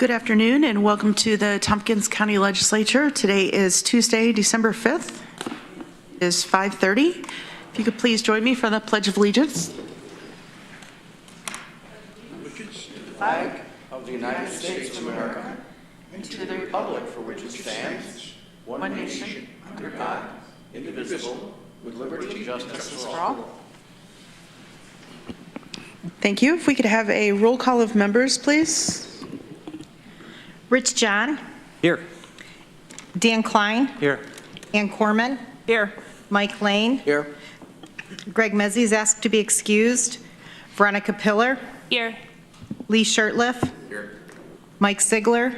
Good afternoon and welcome to the Tompkins County Legislature. Today is Tuesday, December 5th. It is 5:30. If you could please join me for the Pledge of Allegiance. Allegiance to the flag of the United States of America and to the republic for which it stands, one nation, under God, indivisible, with liberty and justice for all. Thank you. If we could have a roll call of members, please. Rich John. Here. Dan Klein. Here. Ann Corman. Here. Mike Lane. Here. Greg Mezzi is asked to be excused. Veronica Pillar. Here. Lee Shirtliff. Here. Mike Sigler.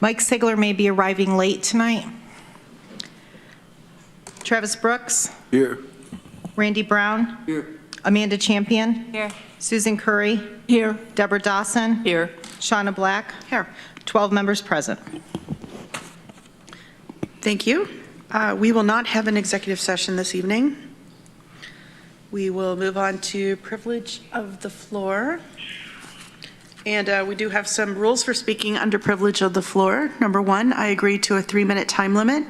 Mike Sigler may be arriving late tonight. Travis Brooks. Here. Randy Brown. Here. Amanda Champion. Here. Susan Curry. Here. Deborah Dawson. Here. Shauna Black. Here. 12 members present. Thank you. We will not have an executive session this evening. We will move on to privilege of the floor. And we do have some rules for speaking under privilege of the floor. Number 1, I agree to a 3-minute time limit.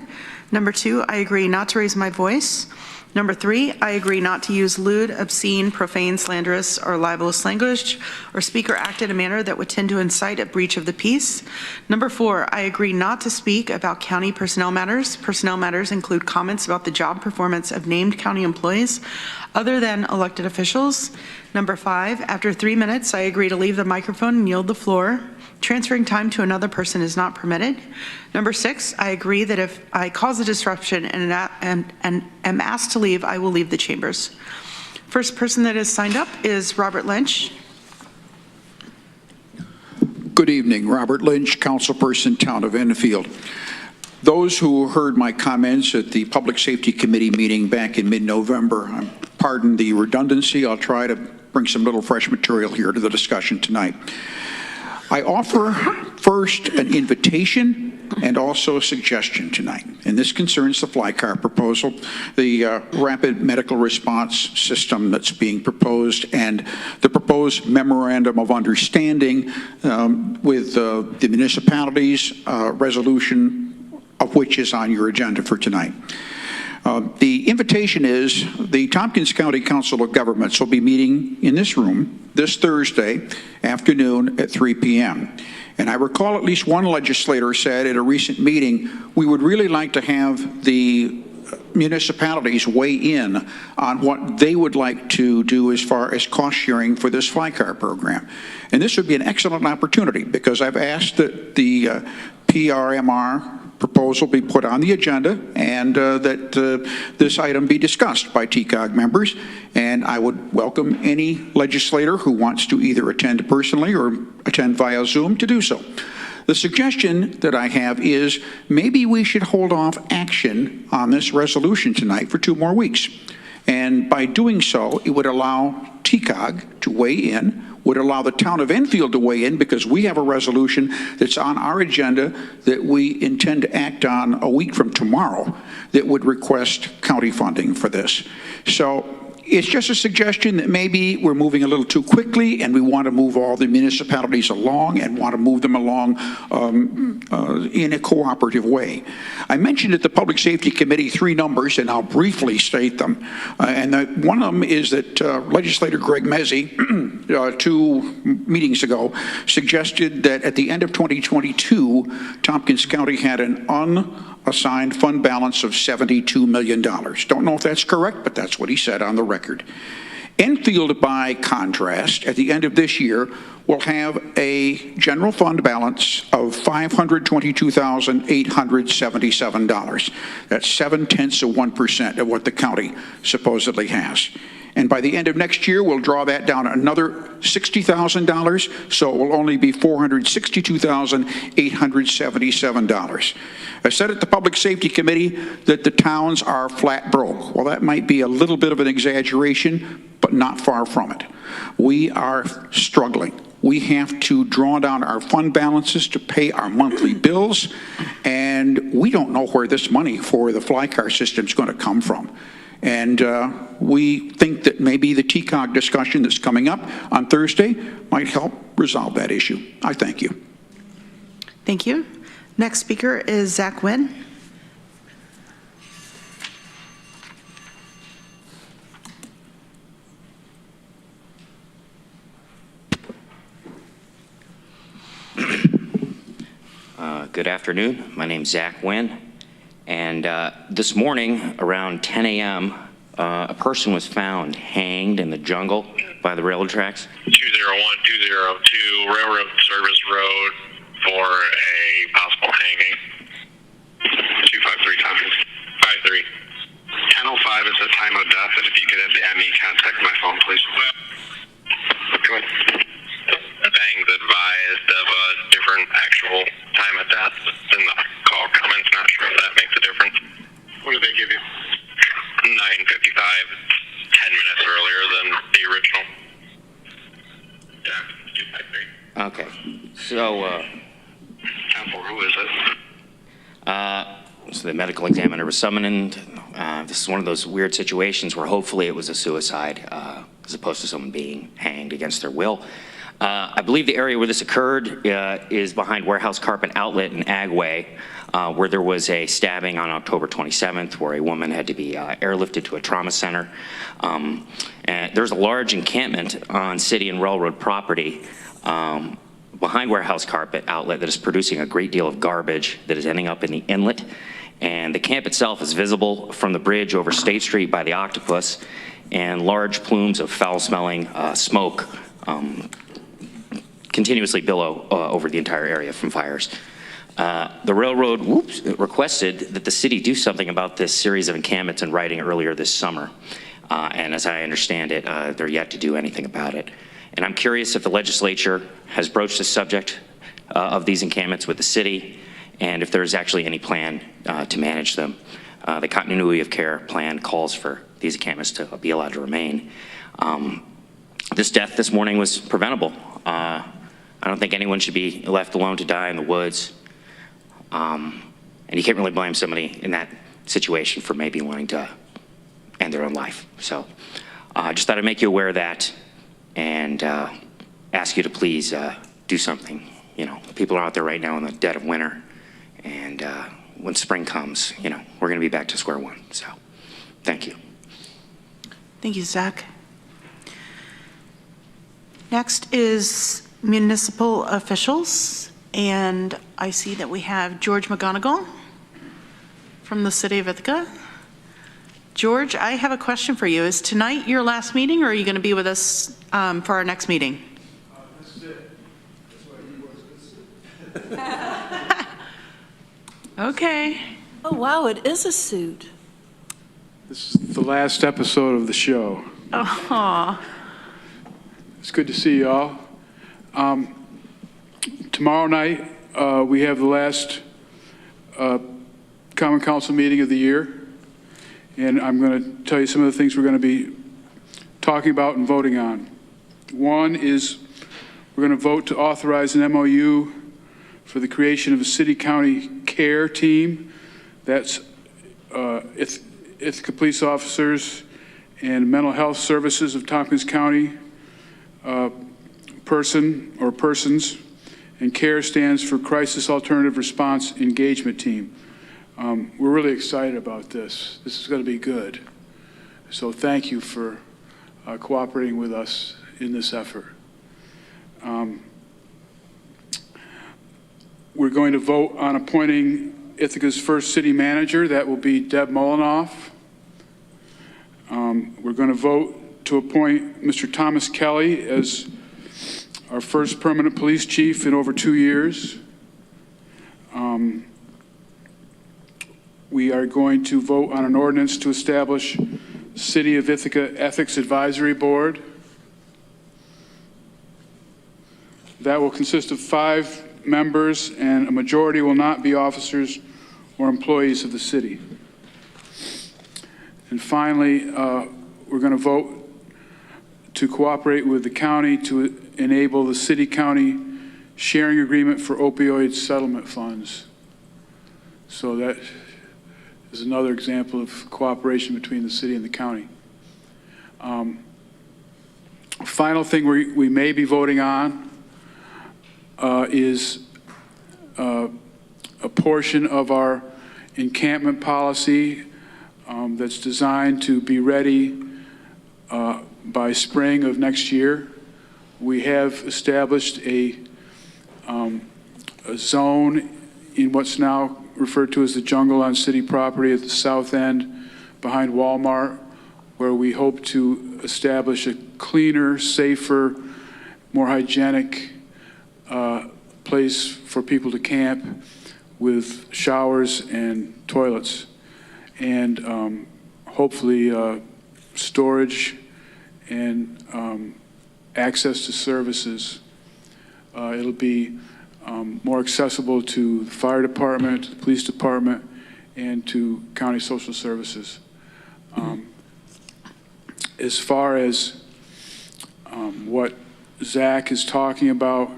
Number 2, I agree not to raise my voice. Number 3, I agree not to use lewd, obscene, profane, slanderous, or libelous language, or speak or act in a manner that would tend to incite a breach of the peace. Number 4, I agree not to speak about county personnel matters. Personnel matters include comments about the job performance of named county employees other than elected officials. Number 5, after 3 minutes, I agree to leave the microphone and yield the floor. Transferring time to another person is not permitted. Number 6, I agree that if I cause a disruption and am asked to leave, I will leave the chambers. First person that is signed up is Robert Lynch. Good evening, Robert Lynch, councilperson, Town of Enfield. Those who heard my comments at the Public Safety Committee meeting back in mid-November, pardon the redundancy, I'll try to bring some little fresh material here to the discussion tonight. I offer first an invitation and also a suggestion tonight, and this concerns the fly car proposal, the rapid medical response system that's being proposed, and the proposed memorandum of understanding with the municipalities, resolution of which is on your agenda for tonight. The invitation is the Tompkins County Council of Governments will be meeting in this room this Thursday afternoon at 3 p.m. And I recall at least one legislator said at a recent meeting, we would really like to have the municipalities weigh in on what they would like to do as far as cost sharing for this fly car program. And this would be an excellent opportunity because I've asked that the PRMR proposal be put on the agenda and that this item be discussed by TCOG members. And I would welcome any legislator who wants to either attend personally or attend via Zoom to do so. The suggestion that I have is maybe we should hold off action on this resolution tonight for 2 more weeks. And by doing so, it would allow TCOG to weigh in, would allow the town of Enfield to weigh in because we have a resolution that's on our agenda that we intend to act on a week from tomorrow that would request county funding for this. So it's just a suggestion that maybe we're moving a little too quickly and we want to move all the municipalities along and want to move them along in a cooperative way. I mentioned at the Public Safety Committee 3 numbers, and I'll briefly state them. One of them is that Legislator Greg Mezzi, 2 meetings ago, suggested that at the end of 2022, Tompkins County had an unassigned fund balance of $72 million. Don't know if that's correct, but that's what he said on the record. Enfield, by contrast, at the end of this year, will have a general fund balance of $522,877. That's 0.7% of what the county supposedly has. And by the end of next year, we'll draw that down another $60,000, so it will only be $462,877. I said at the Public Safety Committee that the towns are flat broke. Well, that might be a little bit of an exaggeration, but not far from it. We are struggling. We have to draw down our fund balances to pay our monthly bills, and we don't know where this money for the fly car system is going to come from. And we think that maybe the TCOG discussion that's coming up on Thursday might help resolve that issue. I thank you. Thank you. Next speaker is Zach Wynn. Good afternoon. My name's Zach Wynn. And this morning, around 10 a.m., a person was found hanged in the jungle by the railroad tracks. 201-202 Railroad Service Road for a possible hanging. 253 Tompkins. 53. 10:05 is the time of death, and if you could have the ME contact my phone, please. Go ahead. Bangs advised of a different actual time of death than the call comments. Not sure if that makes a difference. What did they give you? 9:55, 10 minutes earlier than the original. Yeah, 253. Okay. So, Counsel, who is it? so the medical examiner was summoned. This is one of those weird situations where hopefully it was a suicide as opposed to someone being hanged against their will. I believe the area where this occurred is behind Warehouse Carpet Outlet in Agway, where there was a stabbing on October 27th where a woman had to be airlifted to a trauma center. And there's a large encampment on city and railroad property behind Warehouse Carpet Outlet that is producing a great deal of garbage that is ending up in the inlet. And the camp itself is visible from the bridge over State Street by the Octopus, and large plumes of foul-smelling smoke continuously billow over the entire area from fires. The railroad requested that the city do something about this series of encampments in writing earlier this summer. And as I understand it, they're yet to do anything about it. And I'm curious if the legislature has broached the subject of these encampments with the city, and if there's actually any plan to manage them. The continuity of care plan calls for these encampments to be allowed to remain. This death this morning was preventable. I don't think anyone should be left alone to die in the woods. And you can't really blame somebody in that situation for maybe wanting to end their own life. So I just thought I'd make you aware of that and ask you to please do something. You know, people are out there right now in the dead of winter, and when spring comes, you know, we're going to be back to square one. So thank you. Thank you, Zach. Next is municipal officials, and I see that we have George McGonigal from the city of Ithaca. George, I have a question for you. Is tonight your last meeting, or are you going to be with us for our next meeting? This is it. That's why he was. Okay. Oh, wow, it is a suit. This is the last episode of the show. Oh, It's good to see you all. Tomorrow night, we have the last Common Council meeting of the year, and I'm going to tell you some of the things we're going to be talking about and voting on. One is we're going to vote to authorize an MOU for the creation of a city-county care team. That's Ithaca police officers and mental health services of Tompkins County person or persons, and CARE stands for Crisis Alternative Response Engagement Team. We're really excited about this. This is going to be good. So thank you for cooperating with us in this effort. We're going to vote on appointing Ithaca's first city manager. That will be Deb Molinoff. We're going to vote to appoint Mr. Thomas Kelly as our first permanent police chief in over 2 years. We are going to vote on an ordinance to establish City of Ithaca Ethics Advisory Board. That will consist of 5 members, and a majority will not be officers or employees of the city. And finally, we're going to vote to cooperate with the county to enable the city-county sharing agreement for opioid settlement funds. So that is another example of cooperation between the city and the county. Final thing we may be voting on is a portion of our encampment policy that's designed to be ready by spring of next year. We have established a zone in what's now referred to as the jungle on city property at the south end behind Walmart, where we hope to establish a cleaner, safer, more hygienic place for people to camp with showers and toilets, and hopefully storage and access to services. It'll be more accessible to the fire department, to the police department, and to county social services. As far as what Zach is talking about,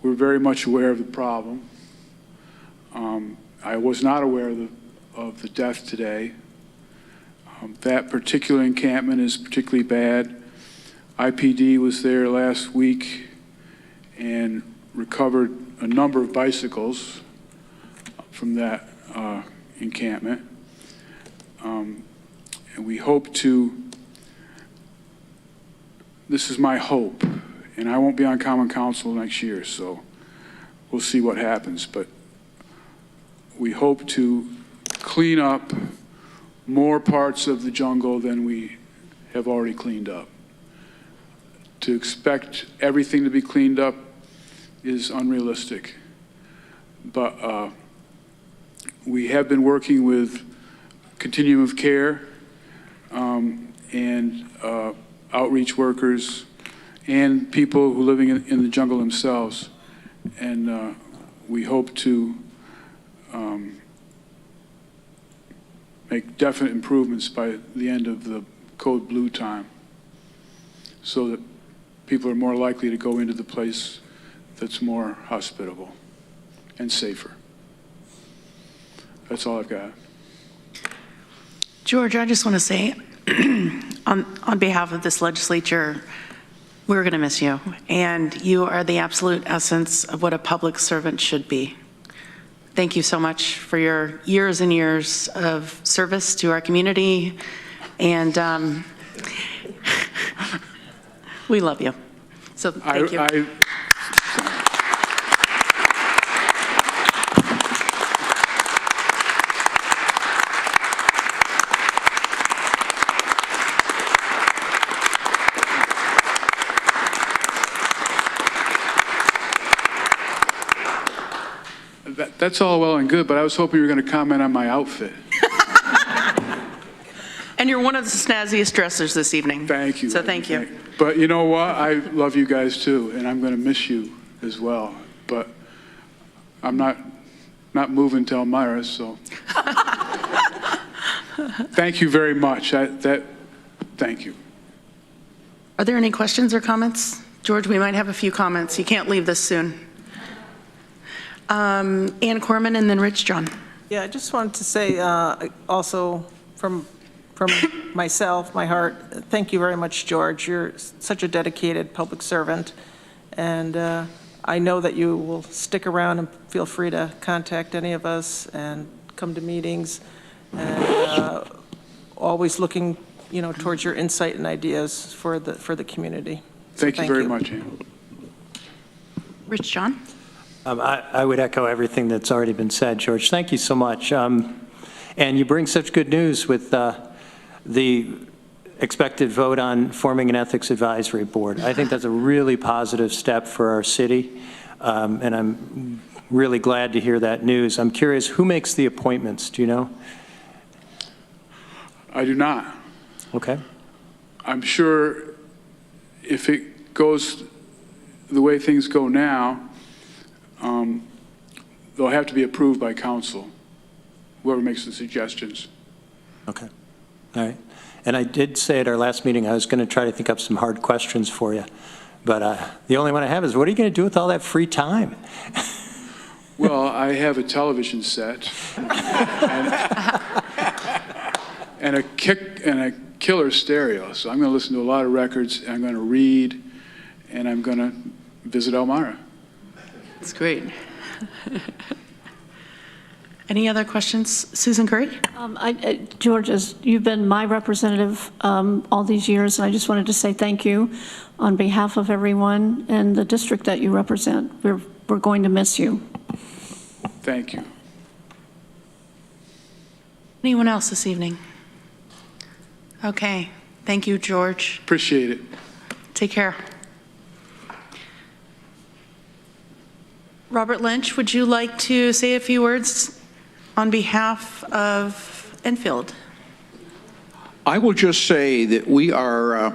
we're very much aware of the problem. I was not aware of the death today. That particular encampment is particularly bad. IPD was there last week and recovered a number of bicycles from that encampment. And we hope to, this is my hope, and I won't be on Common Council next year, so we'll see what happens, but we hope to clean up more parts of the jungle than we have already cleaned up. To expect everything to be cleaned up is unrealistic. But we have been working with Continuum of Care and outreach workers and people who are living in the jungle themselves. And we hope to make definite improvements by the end of the Code Blue time so that people are more likely to go into the place that's more hospitable and safer. That's all I've got. George, I just want to say, on behalf of this legislature, we're going to miss you, and you are the absolute essence of what a public servant should be. Thank you so much for your years and years of service to our community, and we love you. So thank you. That's all well and good, but I was hoping you were going to comment on my outfit. And you're one of the snazziest dressers this evening. Thank you. So thank you. But you know what? I love you guys too, and I'm going to miss you as well. But I'm not moving to Elmira, so. Thank you very much. Thank you. Are there any questions or comments? George, we might have a few comments. You can't leave this soon. Ann Corman and then Rich John. Yeah, I just wanted to say also from myself, my heart, thank you very much, George. You're such a dedicated public servant, and I know that you will stick around and feel free to contact any of us and come to meetings, and always looking, towards your insight and ideas for the community. Thank you very much, Ann. Rich John. I would echo everything that's already been said, George. Thank you so much. And you bring such good news with the expected vote on forming an ethics advisory board. I think that's a really positive step for our city, and I'm really glad to hear that news. I'm curious, who makes the appointments? Do you know? I do not. Okay. I'm sure if it goes the way things go now, they'll have to be approved by council, whoever makes the suggestions. Okay. All right. And I did say at our last meeting I was going to try to think up some hard questions for you, but the only one I have is, what are you going to do with all that free time? Well, I have a television set and a killer stereo, so I'm going to listen to a lot of records, I'm going to read, and I'm going to visit Elmira. That's great. Any other questions? Susan Curry? George, you've been my representative all these years, and I just wanted to say thank you on behalf of everyone and the district that you represent. We're going to miss you. Thank you. Anyone else this evening? Okay. Thank you, George. Appreciate it. Take care. Robert Lynch, would you like to say a few words on behalf of Enfield? I will just say that we are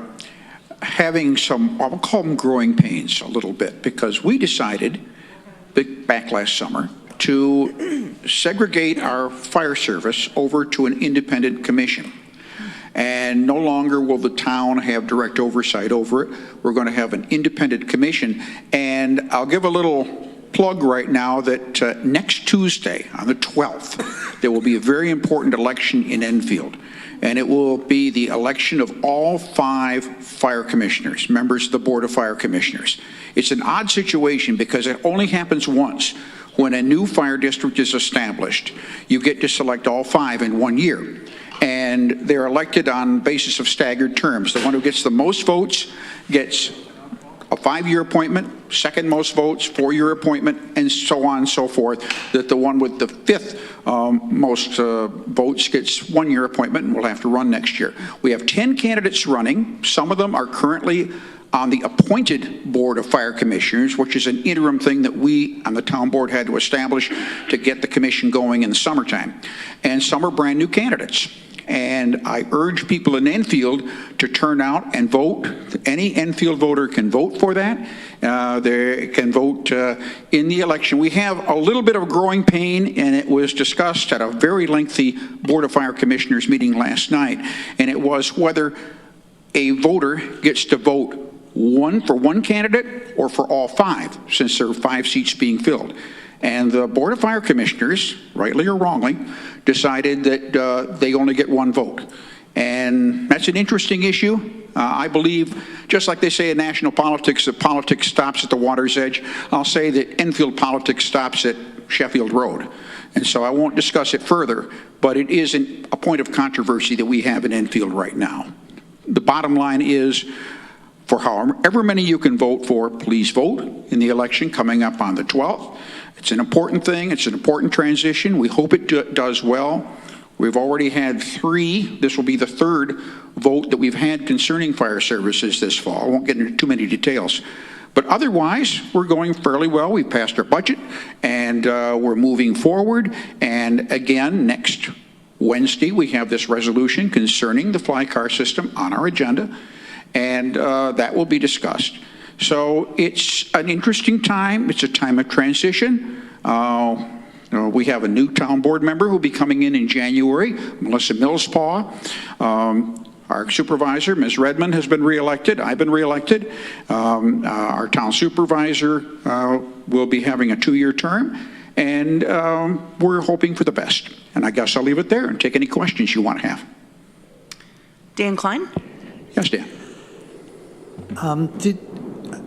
having some, I'll call them growing pains a little bit, because we decided back last summer to segregate our fire service over to an independent commission. And no longer will the town have direct oversight over it. We're going to have an independent commission. And I'll give a little plug right now that next Tuesday, on the 12th, there will be a very important election in Enfield. And it will be the election of all 5 fire commissioners, members of the Board of Fire Commissioners. It's an odd situation because it only happens once. When a new fire district is established, you get to select all 5 in 1 year. And they're elected on basis of staggered terms. The one who gets the most votes gets a 5-year appointment, second most votes, 4-year appointment, and so on and so forth, that the one with the 5th most votes gets 1-year appointment and will have to run next year. We have 10 candidates running. Some of them are currently on the appointed Board of Fire Commissioners, which is an interim thing that we on the town board had to establish to get the commission going in the summertime. And some are brand new candidates. And I urge people in Enfield to turn out and vote. Any Enfield voter can vote for that. They can vote in the election. We have a little bit of a growing pain, and it was discussed at a very lengthy Board of Fire Commissioners meeting last night. And it was whether a voter gets to vote for one candidate or for all 5, since there are 5 seats being filled. And the Board of Fire Commissioners, rightly or wrongly, decided that they only get 1 vote. And that's an interesting issue. I believe, just like they say in national politics, that politics stops at the water's edge, I'll say that Enfield politics stops at Sheffield Road. And so I won't discuss it further, but it is a point of controversy that we have in Enfield right now. The bottom line is, for however many you can vote for, please vote in the election coming up on the 12th. It's an important thing. It's an important transition. We hope it does well. We've already had 3. This will be the 3rd vote that we've had concerning fire services this fall. I won't get into too many details. But otherwise, we're going fairly well. We passed our budget, and we're moving forward. And again, next Wednesday, we have this resolution concerning the fly car system on our agenda, and that will be discussed. So it's an interesting time. It's a time of transition. We have a new town board member who will be coming in January, Melissa Millspaw. Our supervisor, Ms. Redmond, has been reelected. I've been reelected. Our town supervisor will be having a 2-year term, and we're hoping for the best. And I guess I'll leave it there and take any questions you want to have. Dan Klein? Yes, Dan.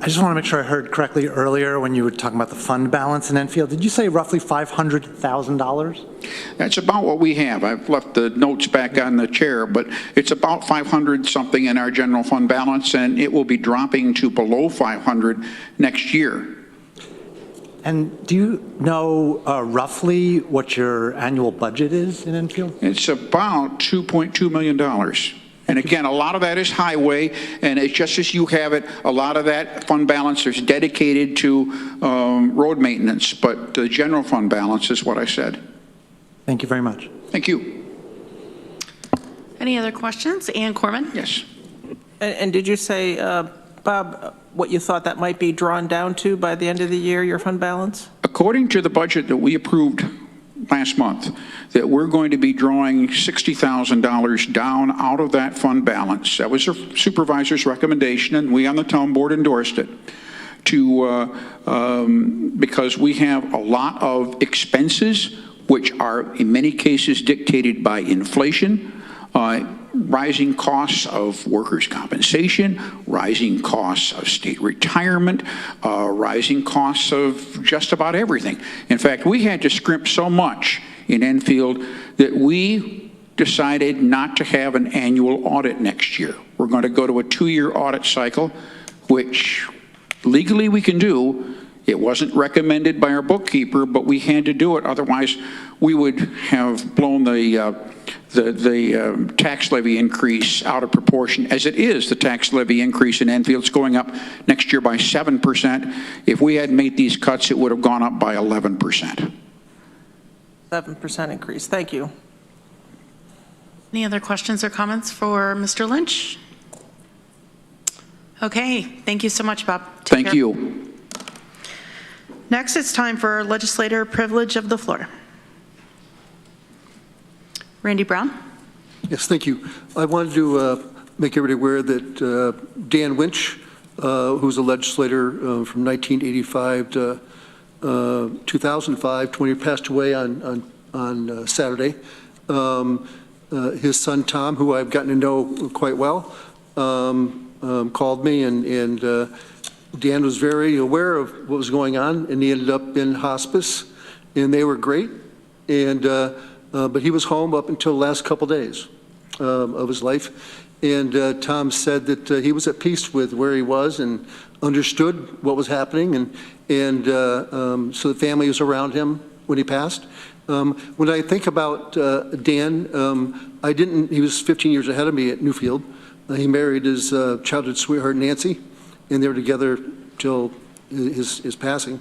I just want to make sure I heard correctly earlier when you were talking about the fund balance in Enfield. Did you say roughly $500,000? That's about what we have. I've left the notes back on the chair, but it's about 500 something in our general fund balance, and it will be dropping to below 500 next year. And do you know roughly what your annual budget is in Enfield? It's about $2.2 million. And again, a lot of that is highway, and it's just as you have it, a lot of that fund balance is dedicated to road maintenance, but the general fund balance is what I said. Thank you very much. Thank you. Any other questions? Ann Corman? Yes. And did you say, Bob, what you thought that might be drawn down to by the end of the year, your fund balance? According to the budget that we approved last month, that we're going to be drawing $60,000 down out of that fund balance. That was the supervisor's recommendation, and we on the town board endorsed it, because we have a lot of expenses which are in many cases dictated by inflation, rising costs of workers' compensation, rising costs of state retirement, rising costs of just about everything. In fact, we had to scrimp so much in Enfield that we decided not to have an annual audit next year. We're going to go to a 2-year audit cycle, which legally we can do. It wasn't recommended by our bookkeeper, but we had to do it. Otherwise, we would have blown the tax levy increase out of proportion. As it is, the tax levy increase in Enfield's going up next year by 7%. If we hadn't made these cuts, it would have gone up by 11%. 7% increase. Thank you. Any other questions or comments for Mr. Lynch? Okay, thank you so much, Bob. Take Thank care. you. Next, it's time for legislator privilege of the floor. Randy Brown. Yes, thank you. I wanted to make everybody aware that Dan Winch, who's a legislator from 1985 to 2005, when he passed away on Saturday. His son Tom, who I've gotten to know quite well, called me, and Dan was very aware of what was going on, and he ended up in hospice, and they were great. And but he was home up until the last couple days of his life. And Tom said that he was at peace with where he was and understood what was happening. And so the family was around him when he passed. When I think about Dan, he was 15 years ahead of me at Newfield. He married his childhood sweetheart, Nancy, and they were together till his passing.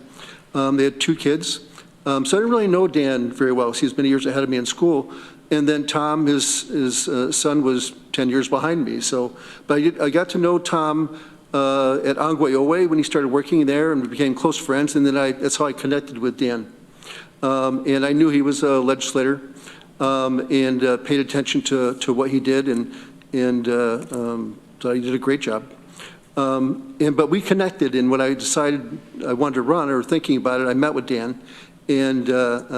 They had 2 kids. So I didn't really know Dan very well. He was many years ahead of me in school. And then Tom, his son, was 10 years behind me. So, but I got to know Tom at Angway Owe when he started working there, and we became close friends. And then that's how I connected with Dan. And I knew he was a legislator, and paid attention to what he did, and so he did a great job. But we connected, and when I decided I wanted to run, or thinking about it, I met with Dan. And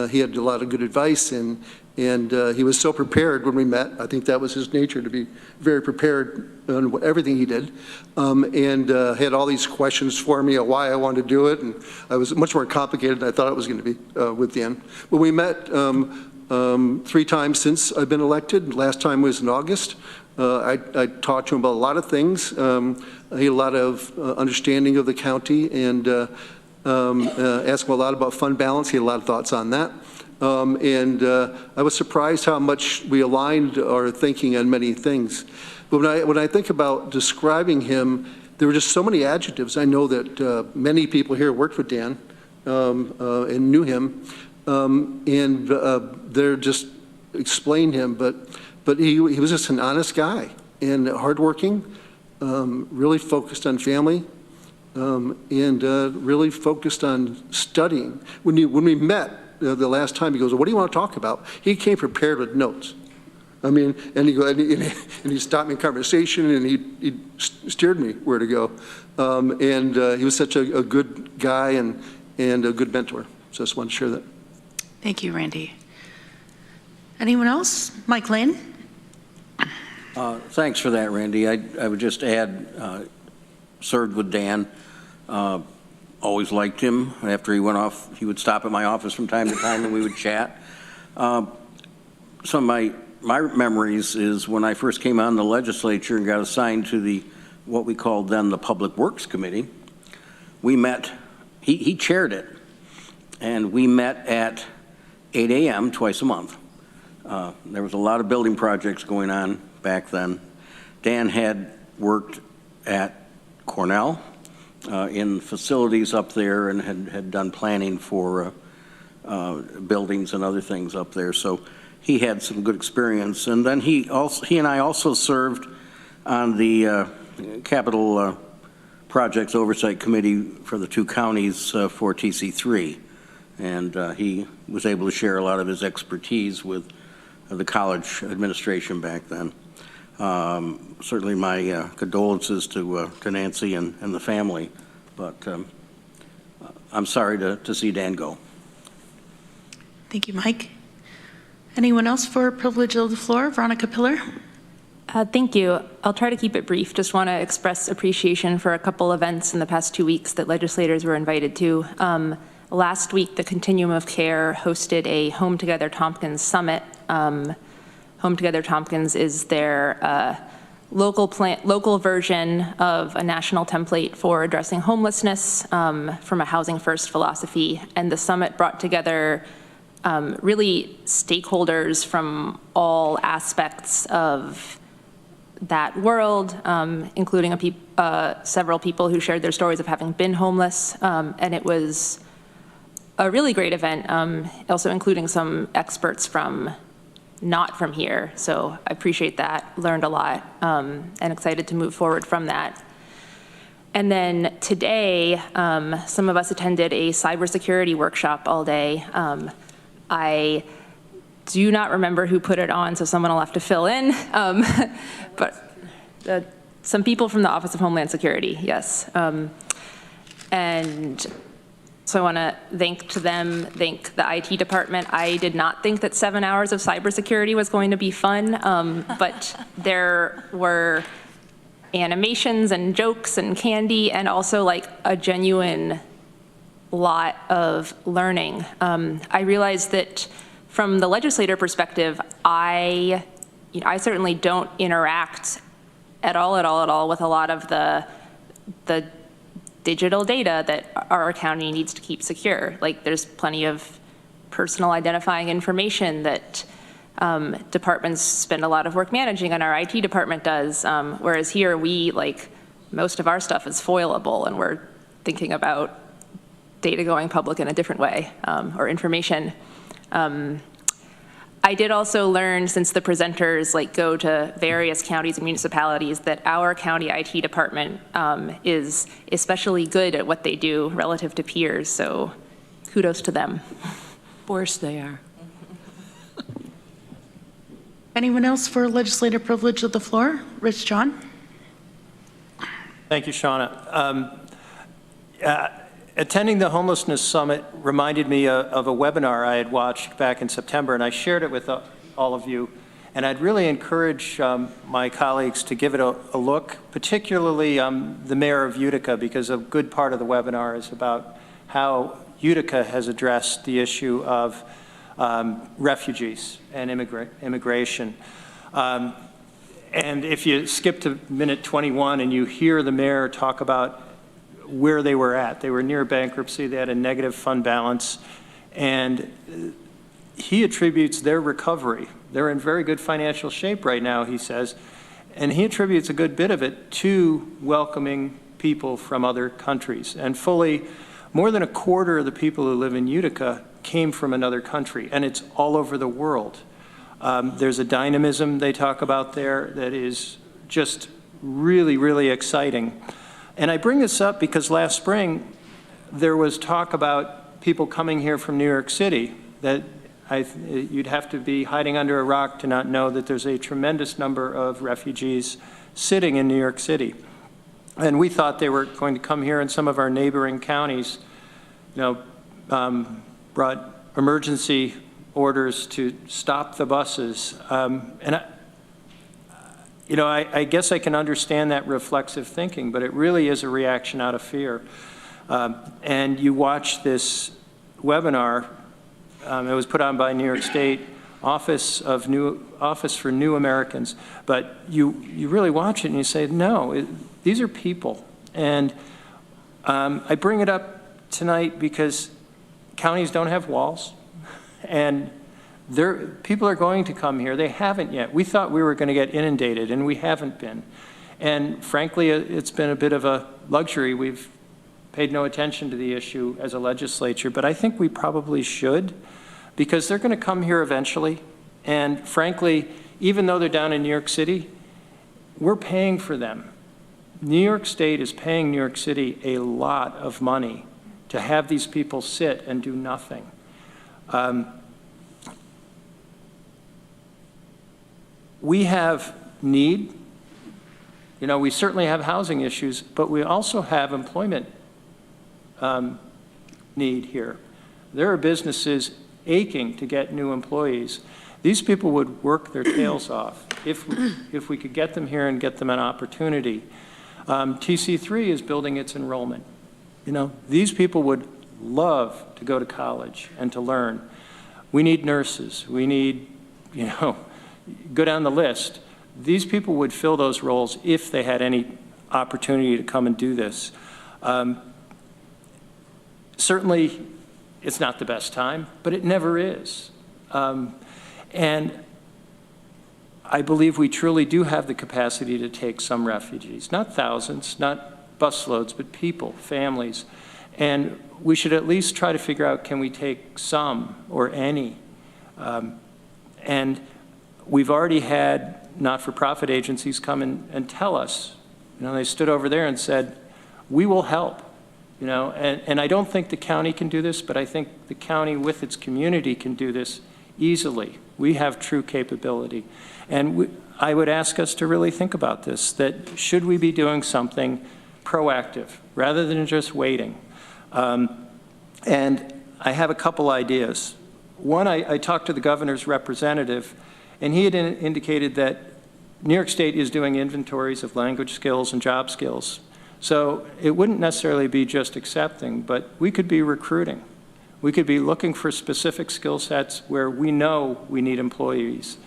he had a lot of good advice, and he was so prepared when we met. I think that was his nature, to be very prepared on everything he did, and had all these questions for me of why I wanted to do it, and I was much more complicated than I thought it was going to be with Dan. But we met 3 times since I've been elected. Last time was in August. I talked to him about a lot of things. He had a lot of understanding of the county, and asked him a lot about fund balance. He had a lot of thoughts on that. I was surprised how much we aligned our thinking on many things. But when I think about describing him, there were just so many adjectives. I know that many people here worked with Dan and knew him, and they're just explained him. But he was just an honest guy and hardworking, really focused on family. And really focused on studying. When we met the last time, he goes, "What do you want to talk about?" He came prepared with notes. I mean, and he stopped me in conversation, and he steered me where to go. He was such a good guy and a good mentor. So I just wanted to share that. Thank you, Randy. Anyone else? Mike Lane? Thanks for that, Randy. I would just add, served with Dan. Always liked him. After he went off, he would stop at my office from time to time and we would chat. Some of my memories is when I first came on the legislature and got assigned to what we called then the Public Works Committee. We met, he chaired it, and we met at 8 a.m. twice a month. There was a lot of building projects going on back then. Dan had worked at Cornell in facilities up there and had done planning for buildings and other things up there. So he had some good experience. And then he and I also served on the Capital Projects Oversight Committee for the 2 counties for TC3. And he was able to share a lot of his expertise with the college administration back then. Certainly my condolences to Nancy and the family, but I'm sorry to see Dan go. Thank you, Mike. Anyone else for privilege of the floor? Veronica Pillar. Thank you. I'll try to keep it brief. Just want to express appreciation for a couple events in the past 2 weeks that legislators were invited to. Last week, the Continuum of Care hosted a Home Together Tompkins summit. Home Together Tompkins is their local version of a national template for addressing homelessness from a housing first philosophy. And the summit brought together really stakeholders from all aspects of that world, including several people who shared their stories of having been homeless. And it was a really great event, also including some experts from not from here. So I appreciate that, learned a lot, and excited to move forward from that. And then today, some of us attended a cybersecurity workshop all day. I do not remember who put it on, so someone will have to fill in. But some people from the Office of Homeland Security, yes. And so I want to thank the IT department. I did not think that 7 hours of cybersecurity was going to be fun, but there were animations and jokes and candy and also like a genuine lot of learning. I realized that from the legislator perspective, I certainly don't interact at all with a lot of the digital data that our county needs to keep secure. Like there's plenty of personal identifying information that departments spend a lot of work managing, and our IT department does, whereas here most of our stuff is foilable, and we're thinking about data going public in a different way, or information. I did also learn, since the presenters go to various counties and municipalities, that our county IT department is especially good at what they do relative to peers, so kudos to them. Of course they are. Anyone else for legislative privilege of the floor? Rich John. Thank you, Shauna. Attending the Homelessness Summit reminded me of a webinar I had watched back in September, and I shared it with all of you. And I'd really encourage my colleagues to give it a look, particularly the mayor of Utica, because a good part of the webinar is about how Utica has addressed the issue of refugees and immigration. And if you skip to minute 21 and you hear the mayor talk about where they were at. They were near bankruptcy, they had a negative fund balance, and he attributes their recovery. They're in very good financial shape right now, he says, and he attributes a good bit of it to welcoming people from other countries. And fully, more than a quarter of the people who live in Utica came from another country, and it's all over the world. There's a dynamism they talk about there that is just really, really exciting. And I bring this up because last spring, there was talk about people coming here from New York City, that you'd have to be hiding under a rock to not know that there's a tremendous number of refugees sitting in New York City. And we thought they were going to come here, and some of our neighboring counties, brought emergency orders to stop the buses. I guess I can understand that reflexive thinking, but it really is a reaction out of fear. And you watch this webinar, it was put on by New York State Office for New Americans, but you really watch it and you say, no, these are people. And I bring it up tonight because counties don't have walls, and people are going to come here. They haven't yet. We thought we were going to get inundated, and we haven't been. And frankly, it's been a bit of a luxury. We've paid no attention to the issue as a legislature, but I think we probably should, because they're going to come here eventually. And frankly, even though they're down in New York City, we're paying for them. New York State is paying New York City a lot of money to have these people sit and do nothing. We have need. We certainly have housing issues, but we also have employment need here. There are businesses aching to get new employees. These people would work their tails off if we could get them here and get them an opportunity. TC3 is building its enrollment. You know, these people would love to go to college and to learn. We need nurses. We need, you know, go down the list. These people would fill those roles if they had any opportunity to come and do this. Certainly, it's not the best time, but it never is. And I believe we truly do have the capacity to take some refugees, not thousands, not busloads, but people, families. And we should at least try to figure out, can we take some or any? And we've already had not-for-profit agencies come and tell us, you know, they stood over there and said, we will help. You know, and I don't think the county can do this, but I think the county with its community can do this easily. We have true capability. And I would ask us to really think about this, that should we be doing something proactive rather than just waiting? And I have a couple ideas. One, I talked to the governor's representative, and he had indicated that New York State is doing inventories of language skills and job skills. So it wouldn't necessarily be just accepting, but we could be recruiting. We could be looking for specific skill sets where we know we need employees.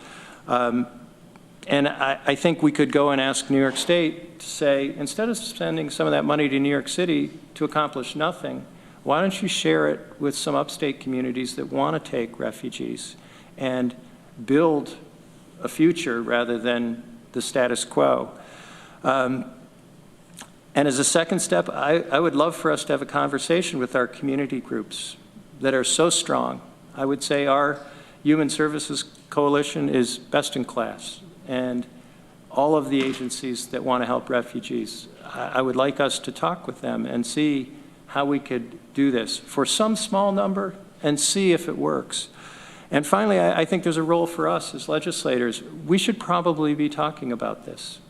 And I think we could go and ask New York State to say, instead of spending some of that money to New York City to accomplish nothing, why don't you share it with some upstate communities that want to take refugees and build a future rather than the status quo? And as a second step, I would love for us to have a conversation with our community groups that are so strong. I would say our Human Services Coalition is best in class, and all of the agencies that want to help refugees, I would like us to talk with them and see how we could do this for some small number and see if it works. And finally, I think there's a role for us as legislators. We should probably be talking about this.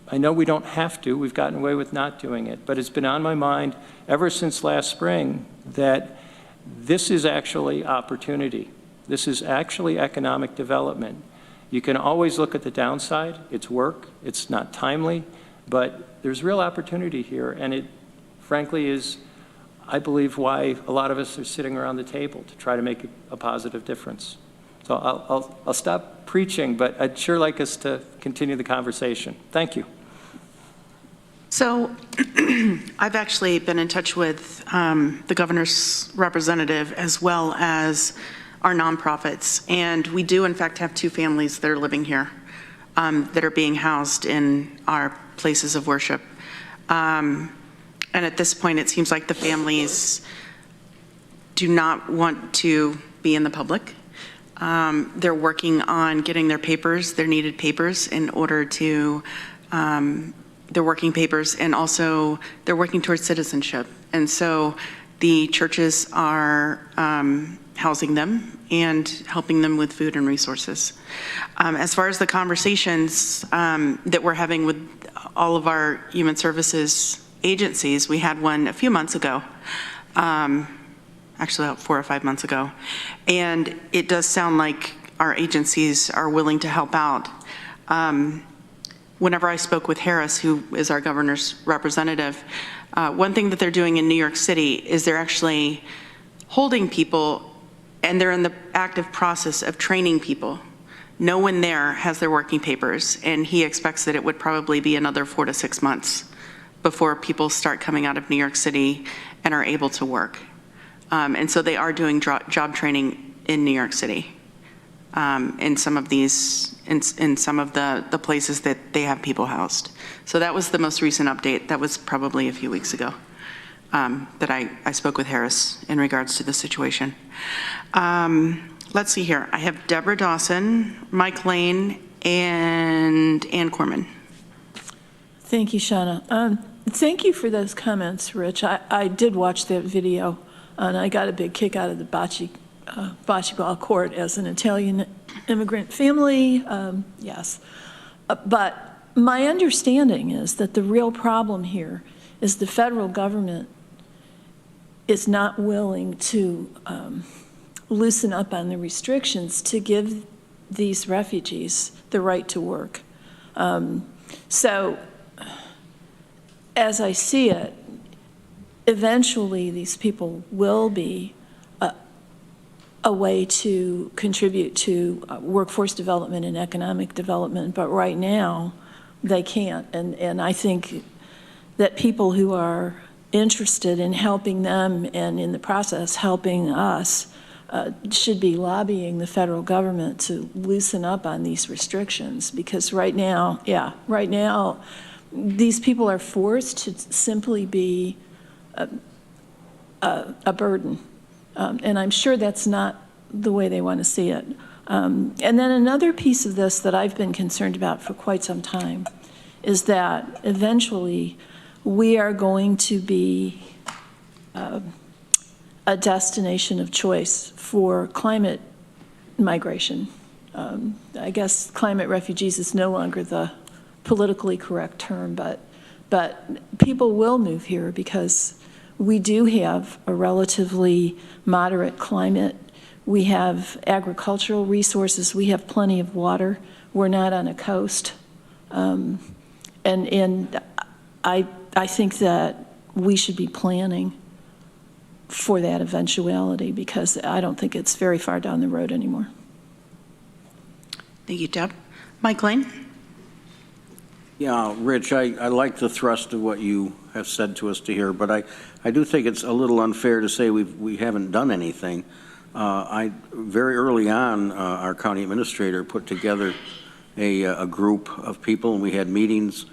I know we don't have to. We've gotten away with not doing it. But it's been on my mind ever since last spring that this is actually opportunity. This is actually economic development. You can always look at the downside. It's work. It's not timely. But there's real opportunity here. And it, frankly, is, I believe, why a lot of us are sitting around the table to try to make a positive difference. So I'll stop preaching, but I'd sure like us to continue the conversation. Thank you. So I've actually been in touch with the governor's representative as well as our nonprofits. And we do, in fact, have 2 families that are living here that are being housed in our places of worship. And at this point, it seems like the families do not want to be in the public. They're working on getting their papers, their needed papers, in order to, their working papers, and also they're working towards citizenship. And so the churches are housing them and helping them with food and resources. As far as the conversations that we're having with all of our human services agencies, we had one a few months ago. Actually about 4 or 5 months ago. And it does sound like our agencies are willing to help out. Whenever I spoke with Harris, who is our governor's representative, one thing that they're doing in New York City is they're actually holding people, and they're in the active process of training people. No one there has their working papers, and he expects that it would probably be another 4 to 6 months before people start coming out of New York City and are able to work. And so they are doing job training in New York City, in some of these, in some of the places that they have people housed. So that was the most recent update. That was probably a few weeks ago that I spoke with Harris in regards to the situation. Let's see here. I have Deborah Dawson, Mike Lane, and Ann Corman. Thank you, Shauna. Thank you for those comments, Rich. I did watch that video, and I got a big kick out of the bocce ball court as an Italian immigrant family, yes. But my understanding is that the real problem here is the federal government is not willing to loosen up on the restrictions to give these refugees the right to work. So as I see it, eventually these people will be a way to contribute to workforce development and economic development, but right now they can't. And I think that people who are interested in helping them and in the process helping us should be lobbying the federal government to loosen up on these restrictions, because right now, these people are forced to simply be a burden. And I'm sure that's not the way they want to see it. And then another piece of this that I've been concerned about for quite some time is that eventually we are going to be a destination of choice for climate migration. I guess climate refugees is no longer the politically correct term, but people will move here because we do have a relatively moderate climate. We have agricultural resources. We have plenty of water. We're not on a coast. And I think that we should be planning for that eventuality, because I don't think it's very far down the road anymore. Thank you, Deb. Mike Lane? Yeah, Rich, I like the thrust of what you have said to us to here, but I do think it's a little unfair to say we haven't done anything. Very early on, our county administrator put together a group of people, and we had meetings,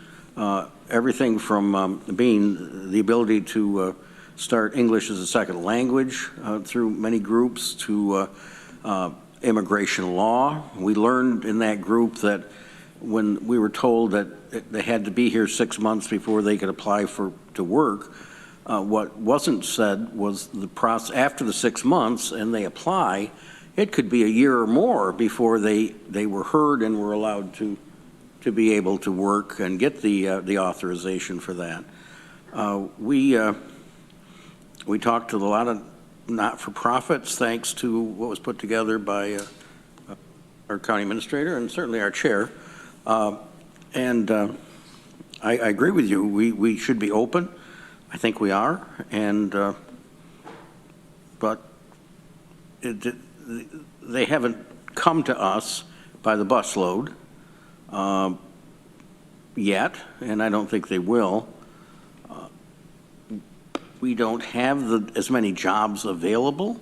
everything from being the ability to start English as a second language through many groups to immigration law. We learned in that group that when we were told that they had to be here 6 months before they could apply to work, what wasn't said was the process after the 6 months and they apply, it could be a year or more before they were heard and were allowed to be able to work and get the authorization for that. We talked to a lot of not-for-profits thanks to what was put together by our county administrator and certainly our chair. I agree with you. We should be open. I think we are. But they haven't come to us by the busload yet, and I don't think they will. We don't have as many jobs available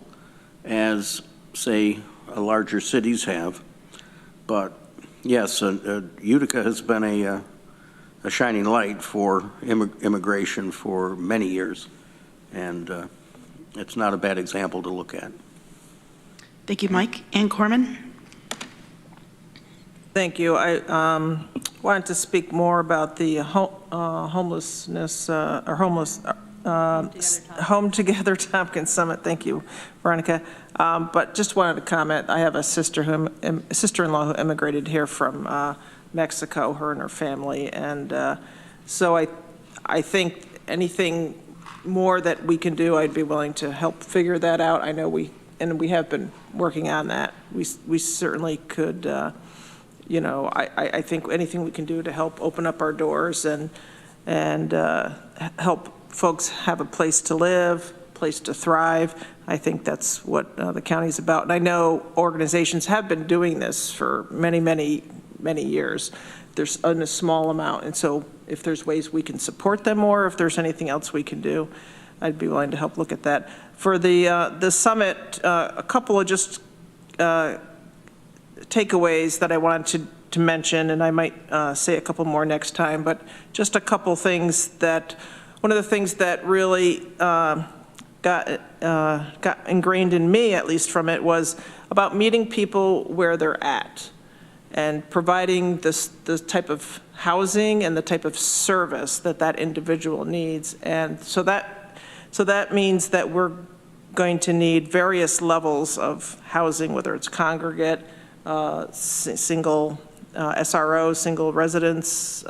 as, say, larger cities have. But yes, Utica has been a shining light for immigration for many years, and it's not a bad example to look at. Thank you, Mike. Ann Corman? Thank you. I wanted to speak more about the homelessness or homeless Home Together Tompkins Summit. Thank you, Veronica. But just wanted to comment. I have a sister-in-law who immigrated here from Mexico, her and her family, and so I think anything more that we can do, I'd be willing to help figure that out. I know we have been working on that. We certainly could, you know, I think anything we can do to help open up our doors and help folks have a place to live, place to thrive. I think that's what the county's about. And I know organizations have been doing this for many, many, many years. There's a small amount. And so if there's ways we can support them more, if there's anything else we can do, I'd be willing to help look at that. For the summit, a couple of just takeaways that I wanted to mention, and I might say a couple more next time, but just a couple things that, one of the things that really got ingrained in me, at least from it, was about meeting people where they're at and providing the type of housing and the type of service that individual needs. And so that means that we're going to need various levels of housing, whether it's congregate, single SRO, single residences,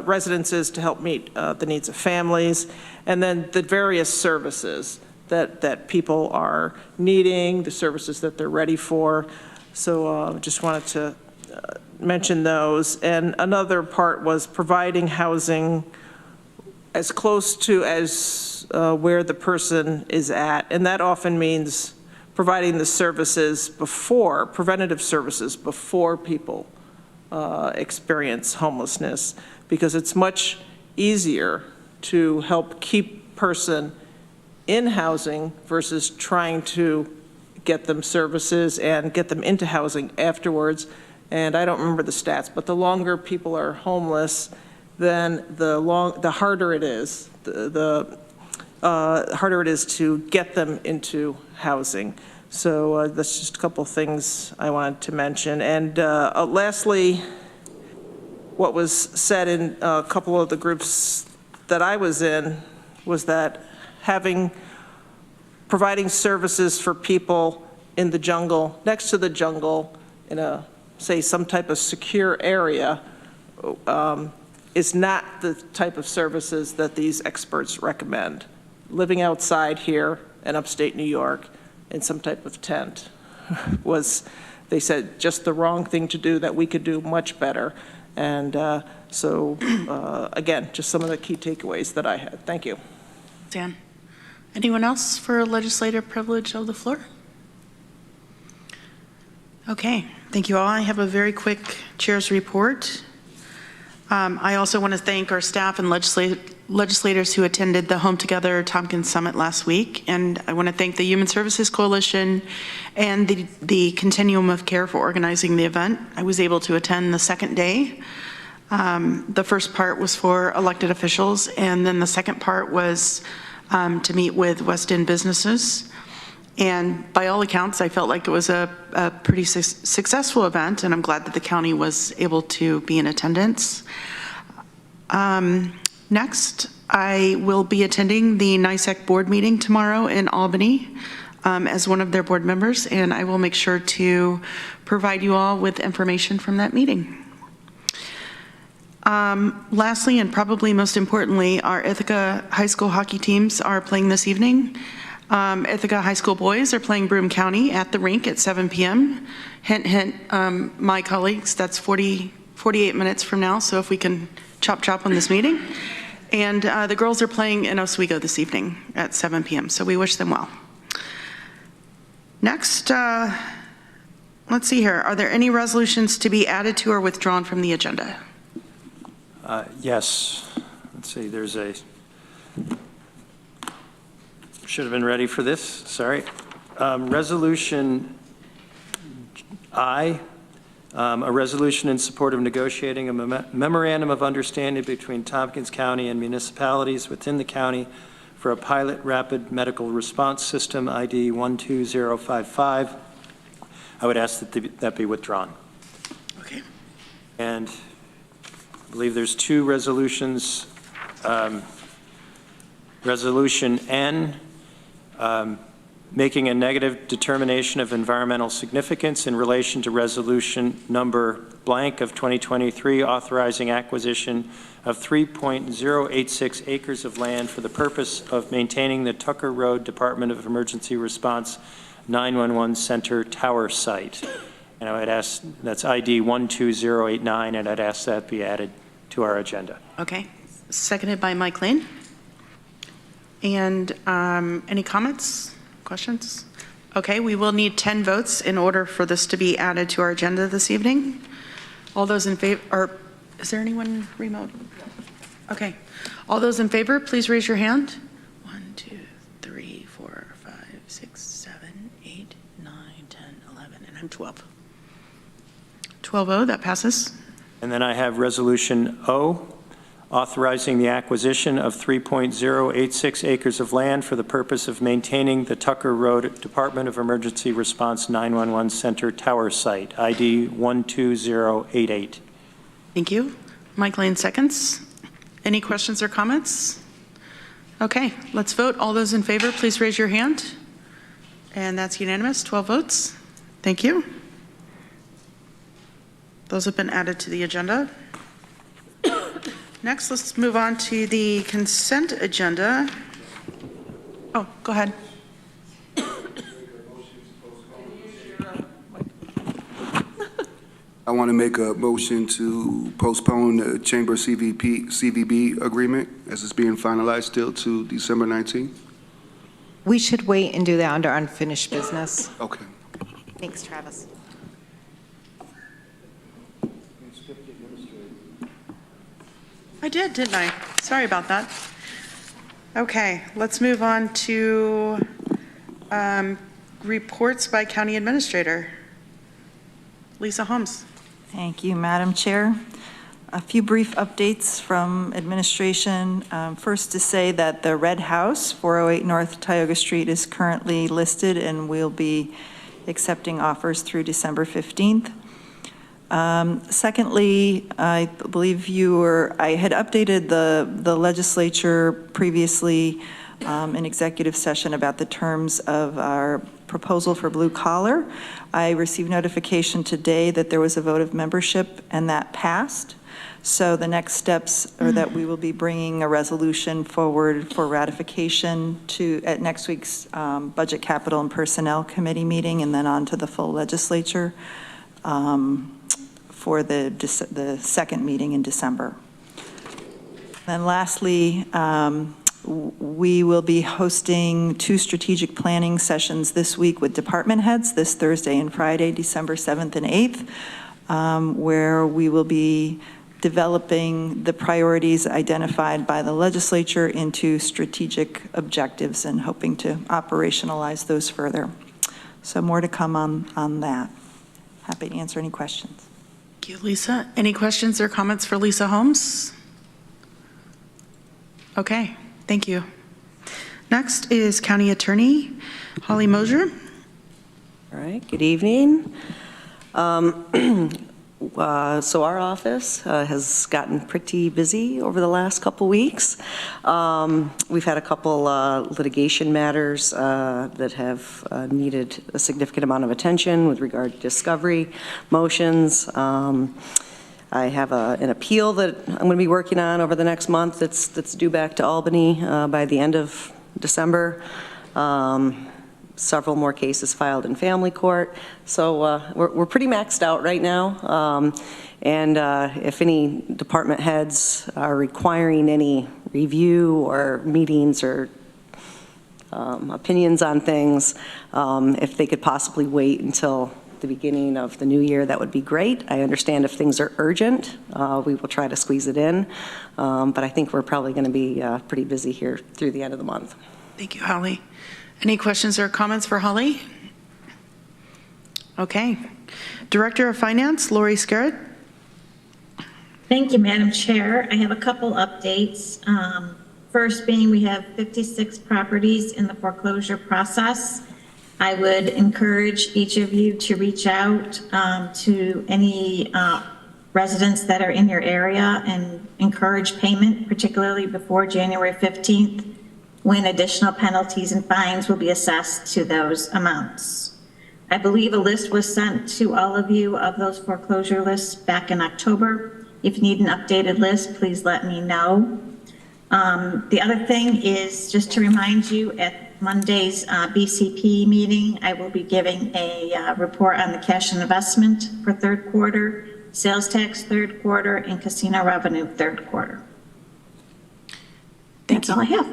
residences to help meet the needs of families, and then the various services that people are needing, the services that they're ready for. So just wanted to mention those. And another part was providing housing as close to as where the person is at. And that often means providing the services before, preventative services before people experience homelessness, because it's much easier to help keep person in housing versus trying to get them services and get them into housing afterwards. And I don't remember the stats, but the longer people are homeless, then the harder it is, harder it is to get them into housing. So that's just a couple of things I wanted to mention. And lastly, what was said in a couple of the groups that I was in was that providing services for people in the jungle, next to the jungle, in a, say, some type of secure area, is not the type of services that these experts recommend. Living outside here in upstate New York in some type of tent was, they said, just the wrong thing to do, that we could do much better. And again, just some of the key takeaways that I had. Thank you. Dan. Anyone else for legislative privilege of the floor? Okay, thank you all. I have a very quick chair's report. I also want to thank our staff and legislators who attended the Home Together Tompkins Summit last week. And I want to thank the Human Services Coalition and the Continuum of Care for organizing the event. I was able to attend the second day. The first part was for elected officials, and then the second part was to meet with West End businesses. And by all accounts, I felt like it was a pretty successful event, and I'm glad that the county was able to be in attendance. Next, I will be attending the NYSEC board meeting tomorrow in Albany as one of their board members, and I will make sure to provide you all with information from that meeting. Lastly, and probably most importantly, our Ithaca High School hockey teams are playing this evening. Ithaca High School boys are playing Broome County at the rink at 7 p.m. Hint, hint, my colleagues, that's 48 minutes from now, so if we can chop on this meeting. And the girls are playing in Oswego this evening at 7 p.m., so we wish them well. Next, let's see here. Are there any resolutions to be added to or withdrawn from the agenda? Yes. Let's see, there's a, should have been ready for this, sorry. Resolution I, a resolution in support of negotiating a memorandum of understanding between Tompkins County and municipalities within the county for a pilot rapid medical response system, ID 12055. I would ask that that be withdrawn. Okay. And I believe there's two resolutions. Resolution N, making a negative determination of environmental significance in relation to resolution number blank of 2023, authorizing acquisition of 3.086 acres of land for the purpose of maintaining the Tucker Road Department of Emergency Response 911 Center Tower site. And I would ask, that's ID 12089, and I'd ask that be added to our agenda. Okay. Seconded by Mike Lane. And any comments, questions? Okay, we will need 10 votes in order for this to be added to our agenda this evening. All those in favor, or is there anyone remote? Okay. All those in favor, please raise your hand. 1, 2, 3, 4, 5, 6, 7, 8, 9, 10, 11, and I'm 12. 12-0, that passes. And then I have Resolution O, authorizing the acquisition of 3.086 acres of land for the purpose of maintaining the Tucker Road Department of Emergency Response 911 Center Tower site, ID 12088. Thank you. Mike Lane seconds. Any questions or comments? Okay, let's vote. All those in favor, please raise your hand. And that's unanimous, 12 votes. Thank you. Those have been added to the agenda. Next, let's move on to the consent agenda. Oh, go ahead. I want to make a motion to postpone the Chamber CVB agreement as it's being finalized still to December 19th. We should wait and do that under unfinished business. Okay. Thanks, Travis. I did, didn't I? Sorry about that. Okay, let's move on to reports by County Administrator. Lisa Holmes. Thank you, Madam Chair. A few brief updates from administration. First, to say that the Red House, 408 North Tioga Street, is currently listed and will be accepting offers through December 15th. Secondly, I believe I had updated the legislature previously in executive session about the terms of our proposal for blue collar. I received notification today that there was a vote of membership and that passed. So the next steps are that we will be bringing a resolution forward for ratification at next week's Budget, Capital, and Personnel Committee meeting, and then on to the full legislature for the second meeting in December. Then lastly, we will be hosting 2 strategic planning sessions this week with department heads, this Thursday and Friday, December 7th and 8th, where we will be developing the priorities identified by the legislature into strategic objectives and hoping to operationalize those further. So more to come on that. Happy to answer any questions. Thank you, Lisa. Any questions or comments for Lisa Holmes? Okay, thank you. Next is County Attorney Holly Mosier. All right, good evening. So our office has gotten pretty busy over the last couple weeks. We've had a couple litigation matters that have needed a significant amount of attention with regard to discovery motions. I have an appeal that I'm going to be working on over the next month that's due back to Albany by the end of December. Several more cases filed in family court. So we're pretty maxed out right now. And if any department heads are requiring any review or meetings or opinions on things, if they could possibly wait until the beginning of the new year, that would be great. I understand if things are urgent, we will try to squeeze it in. But I think we're probably going to be pretty busy here through the end of the month. Thank you, Holly. Any questions or comments for Holly? Okay. Director of Finance, Lori Scarrett. Thank you, Madam Chair. I have a couple updates. First being we have 56 properties in the foreclosure process. I would encourage each of you to reach out to any residents that are in your area and encourage payment, particularly before January 15th, when additional penalties and fines will be assessed to those amounts. I believe a list was sent to all of you of those foreclosure lists back in October. If you need an updated list, please let me know. The other thing is just to remind you at Monday's BCP meeting, I will be giving a report on the cash and investment for third quarter, sales tax third quarter, and casino revenue third quarter. That's all I have.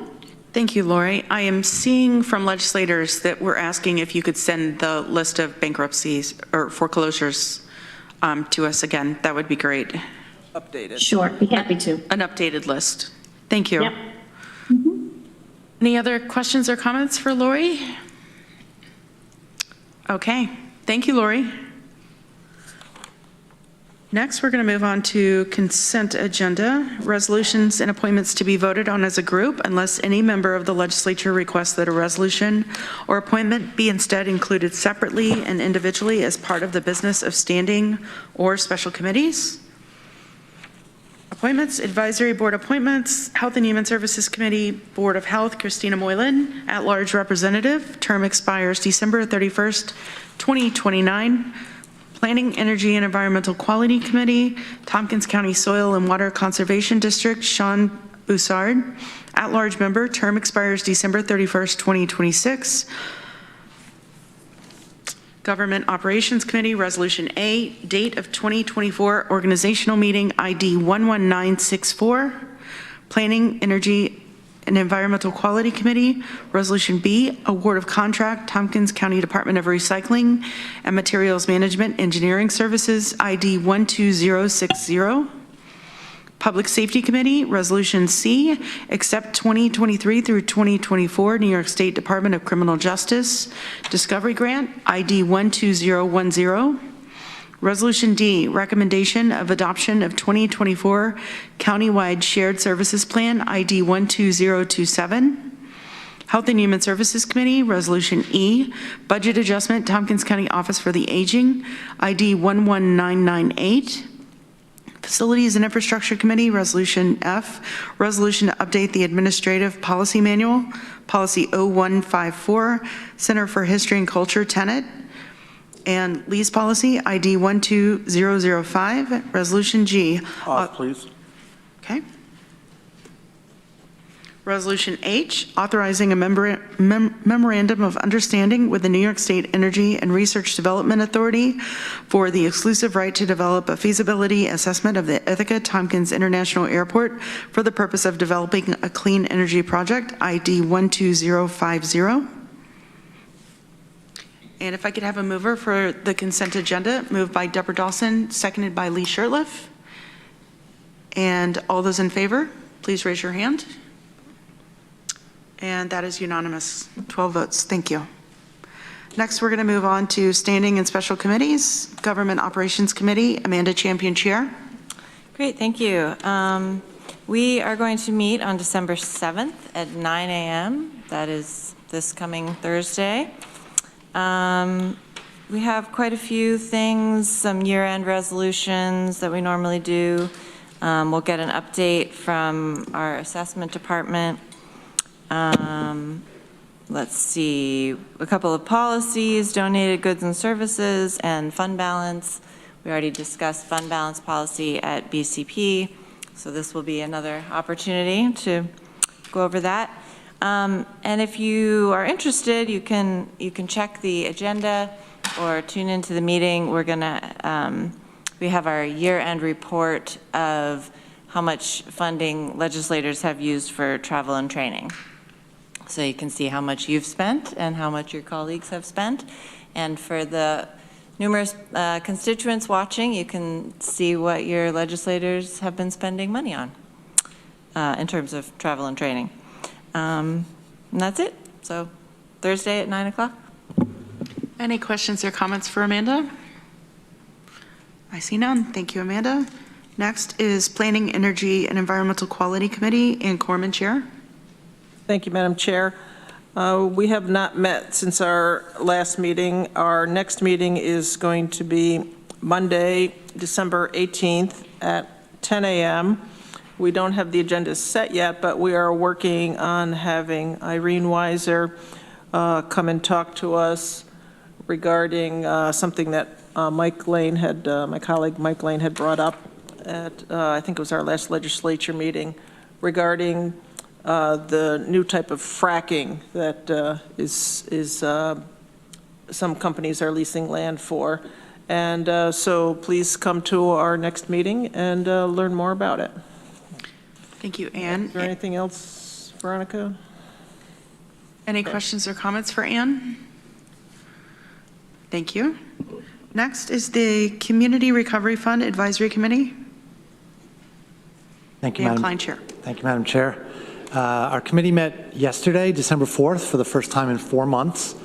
Thank you, Lori. I am seeing from legislators that we're asking if you could send the list of bankruptcies or foreclosures to us again. That would be great. Updated. Sure, be happy to. An updated list. Thank you. Yep. Any other questions or comments for Lori? Okay, thank you, Lori. Next, we're going to move on to consent agenda, resolutions and appointments to be voted on as a group unless any member of the legislature requests that a resolution or appointment be instead included separately and individually as part of the business of standing or special committees. Appointments, Advisory Board appointments, Health and Human Services Committee, Board of Health, Christina Moylan, at-large representative, term expires December 31st, 2029. Planning, Energy, and Environmental Quality Committee, Tompkins County Soil and Water Conservation District, Sean Boussard, at-large member, term expires December 31st, 2026. Government Operations Committee, Resolution A, date of 2024 organizational meeting ID 11964. Planning, Energy, and Environmental Quality Committee, Resolution B, award of contract, Tompkins County Department of Recycling and Materials Management Engineering Services, ID 12060. Public Safety Committee, Resolution C, accept 2023 through 2024 New York State Department of Criminal Justice Discovery Grant, ID 12010. Resolution D, recommendation of adoption of 2024 Countywide Shared Services Plan, ID 12027. Health and Human Services Committee, Resolution E, budget adjustment, Tompkins County Office for the Aging, ID 11998. Facilities and Infrastructure Committee, Resolution F, resolution to update the Administrative Policy Manual, Policy 0154, Center for History and Culture Tenet, and Lease Policy, ID 12005. Resolution G. Off, please. Okay. Resolution H, authorizing a memorandum of understanding with the New York State Energy and Research Development Authority for the exclusive right to develop a feasibility assessment of the Ithaca Tompkins International Airport for the purpose of developing a clean energy project, ID 12050. And if I could have a mover for the consent agenda, moved by Deborah Dawson, seconded by Lee Shirtliff. And all those in favor, please raise your hand. And that is unanimous, 12 votes. Thank you. Next, we're going to move on to standing and special committees. Government Operations Committee, Amanda Champion, Chair. Great, thank you. We are going to meet on December 7th at 9 a.m. That is this coming Thursday. We have quite a few things, some year-end resolutions that we normally do. We'll get an update from our assessment department. Let's see, a couple of policies, donated goods and services, and fund balance. We already discussed fund balance policy at BCP, so this will be another opportunity to go over that. And if you are interested, you can check the agenda or tune into the meeting. We're gonna we have our year-end report of how much funding legislators have used for travel and training. So you can see how much you've spent and how much your colleagues have spent. And for the numerous constituents watching, you can see what your legislators have been spending money on in terms of travel and training. And that's it. So Thursday at 9 o'clock. Any questions or comments for Amanda? I see none. Thank you, Amanda. Next is Planning, Energy, and Environmental Quality Committee, Ann Corman, Chair. Thank you, Madam Chair. We have not met since our last meeting. Our next meeting is going to be Monday, December 18th at 10 a.m. We don't have the agenda set yet, but we are working on having Irene Weiser come and talk to us regarding something that Mike Lane had, my colleague Mike Lane had brought up at, I think it was our last legislature meeting, regarding the new type of fracking that some companies are leasing land for. And so please come to our next meeting and learn more about it. Thank you, Ann. Is there anything else, Veronica? Any questions or comments for Ann? Thank you. Next is the Community Recovery Fund Advisory Committee. Thank you, Ann Madam. Klein, Chair. Thank you, Madam Chair. Our committee met yesterday, December 4th, for the first time in 4 months.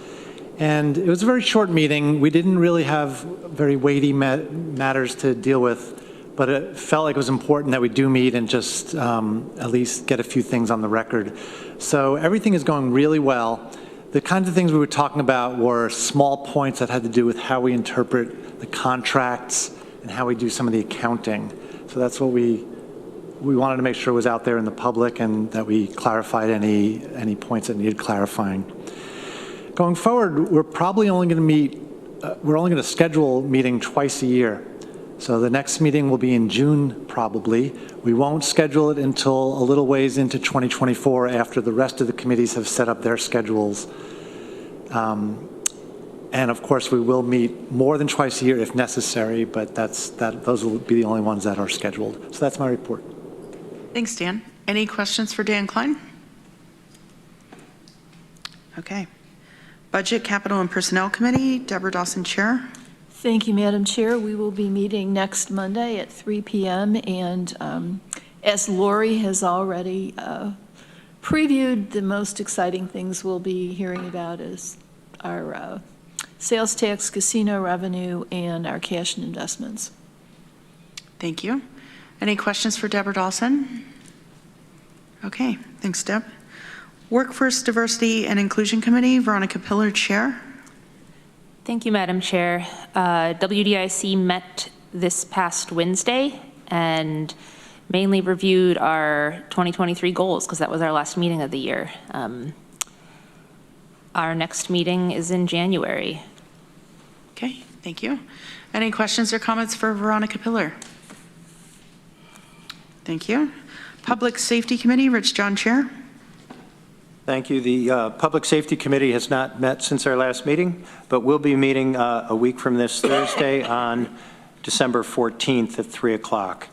And it was a very short meeting. We didn't really have very weighty matters to deal with, but it felt like it was important that we do meet and just at least get a few things on the record. So everything is going really well. The kinds of things we were talking about were small points that had to do with how we interpret the contracts and how we do some of the accounting. So that's what we wanted to make sure was out there in the public and that we clarified any points that needed clarifying. Going forward, we're probably only going to meet we're only going to schedule a meeting twice a year. So the next meeting will be in June, probably. We won't schedule it until a little ways into 2024 after the rest of the committees have set up their schedules. And of course, we will meet more than twice a year if necessary, but those will be the only ones that are scheduled. So that's my report. Thanks, Dan. Any questions for Dan Klein? Okay. Budget, Capital, and Personnel Committee, Deborah Dawson, Chair. Thank you, Madam Chair. We will be meeting next Monday at 3 p.m. And as Lori has already previewed, the most exciting things we'll be hearing about is our sales tax, casino revenue, and our cash and investments. Thank you. Any questions for Deborah Dawson? Okay, thanks, Deb. Workforce Diversity and Inclusion Committee, Veronica Pillar, Chair. Thank you, Madam Chair. WDIC met this past Wednesday and mainly reviewed our 2023 goals because that was our last meeting of the year. Our next meeting is in January. Okay, thank you. Any questions or comments for Veronica Pillar? Thank you. Public Safety Committee, Rich John, Chair. Thank you. The Public Safety Committee has not met since our last meeting, but we'll be meeting a week from this Thursday on December 14th at 3 o'clock.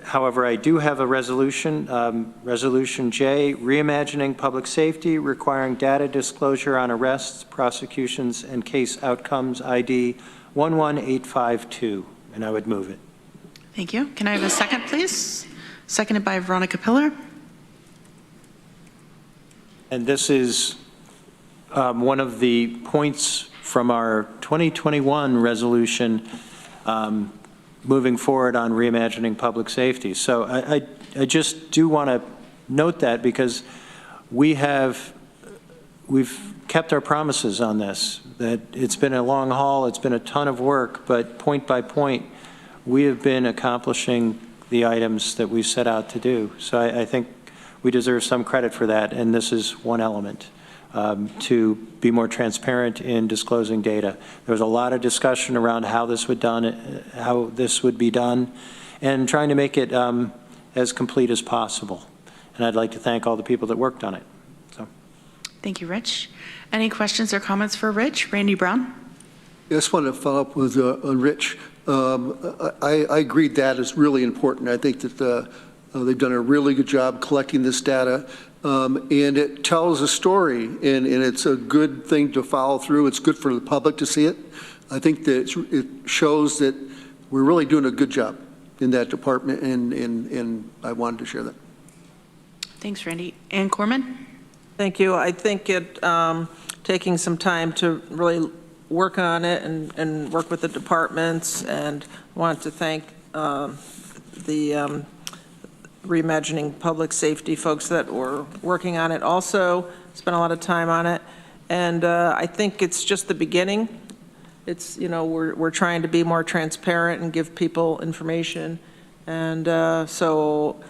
However, I do have a resolution, Resolution J, Reimagining Public Safety, requiring data disclosure on arrests, prosecutions, and case outcomes, ID 11852, and I would move it. Thank you. Can I have a second, please? Seconded by Veronica Pillar. And this is one of the points from our 2021 resolution moving forward on reimagining public safety. So I just do want to note that because we've kept our promises on this, that it's been a long haul, it's been a ton of work, but point by point, we have been accomplishing the items that we set out to do. So I think we deserve some credit for that, and this is one element, to be more transparent in disclosing data. There was a lot of discussion around how this would be done, and trying to make it as complete as possible. And I'd like to thank all the people that worked on it. So, thank you, Rich. Any questions or comments for Rich? Randy Brown. I just want to follow up with on Rich. I agree that is really important. I think that they've done a really good job collecting this data, and it tells a story, and it's a good thing to follow through. It's good for the public to see it. I think that it shows that we're really doing a good job in that department, and I wanted to share that. Thanks, Randy. Ann Corman? Thank you. I think taking some time to really work on it and work with the departments, and want to thank the Reimagining Public Safety folks that were working on it also, spent a lot of time on it. And I think it's just the beginning. It's, we're trying to be more transparent and give people information. And so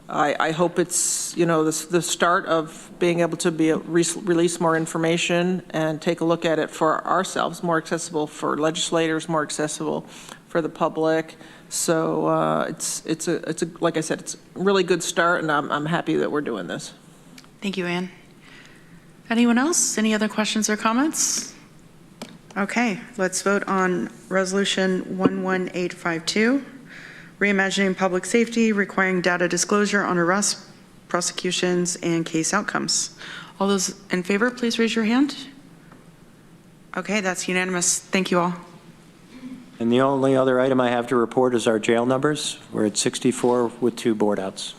I hope it's, the start of being able to release more information and take a look at it for ourselves, more accessible for legislators, more accessible for the public. So it's like I said, it's a really good start, and I'm happy that we're doing this. Thank you, Ann. Anyone else? Any other questions or comments? Okay, let's vote on Resolution 11852, Reimagining Public Safety, requiring data disclosure on arrests, prosecutions, and case outcomes. All those in favor, please raise your hand. Okay, that's unanimous. Thank you all. and the only other item I have to report is our jail numbers. We're at 64 with 2 board outs.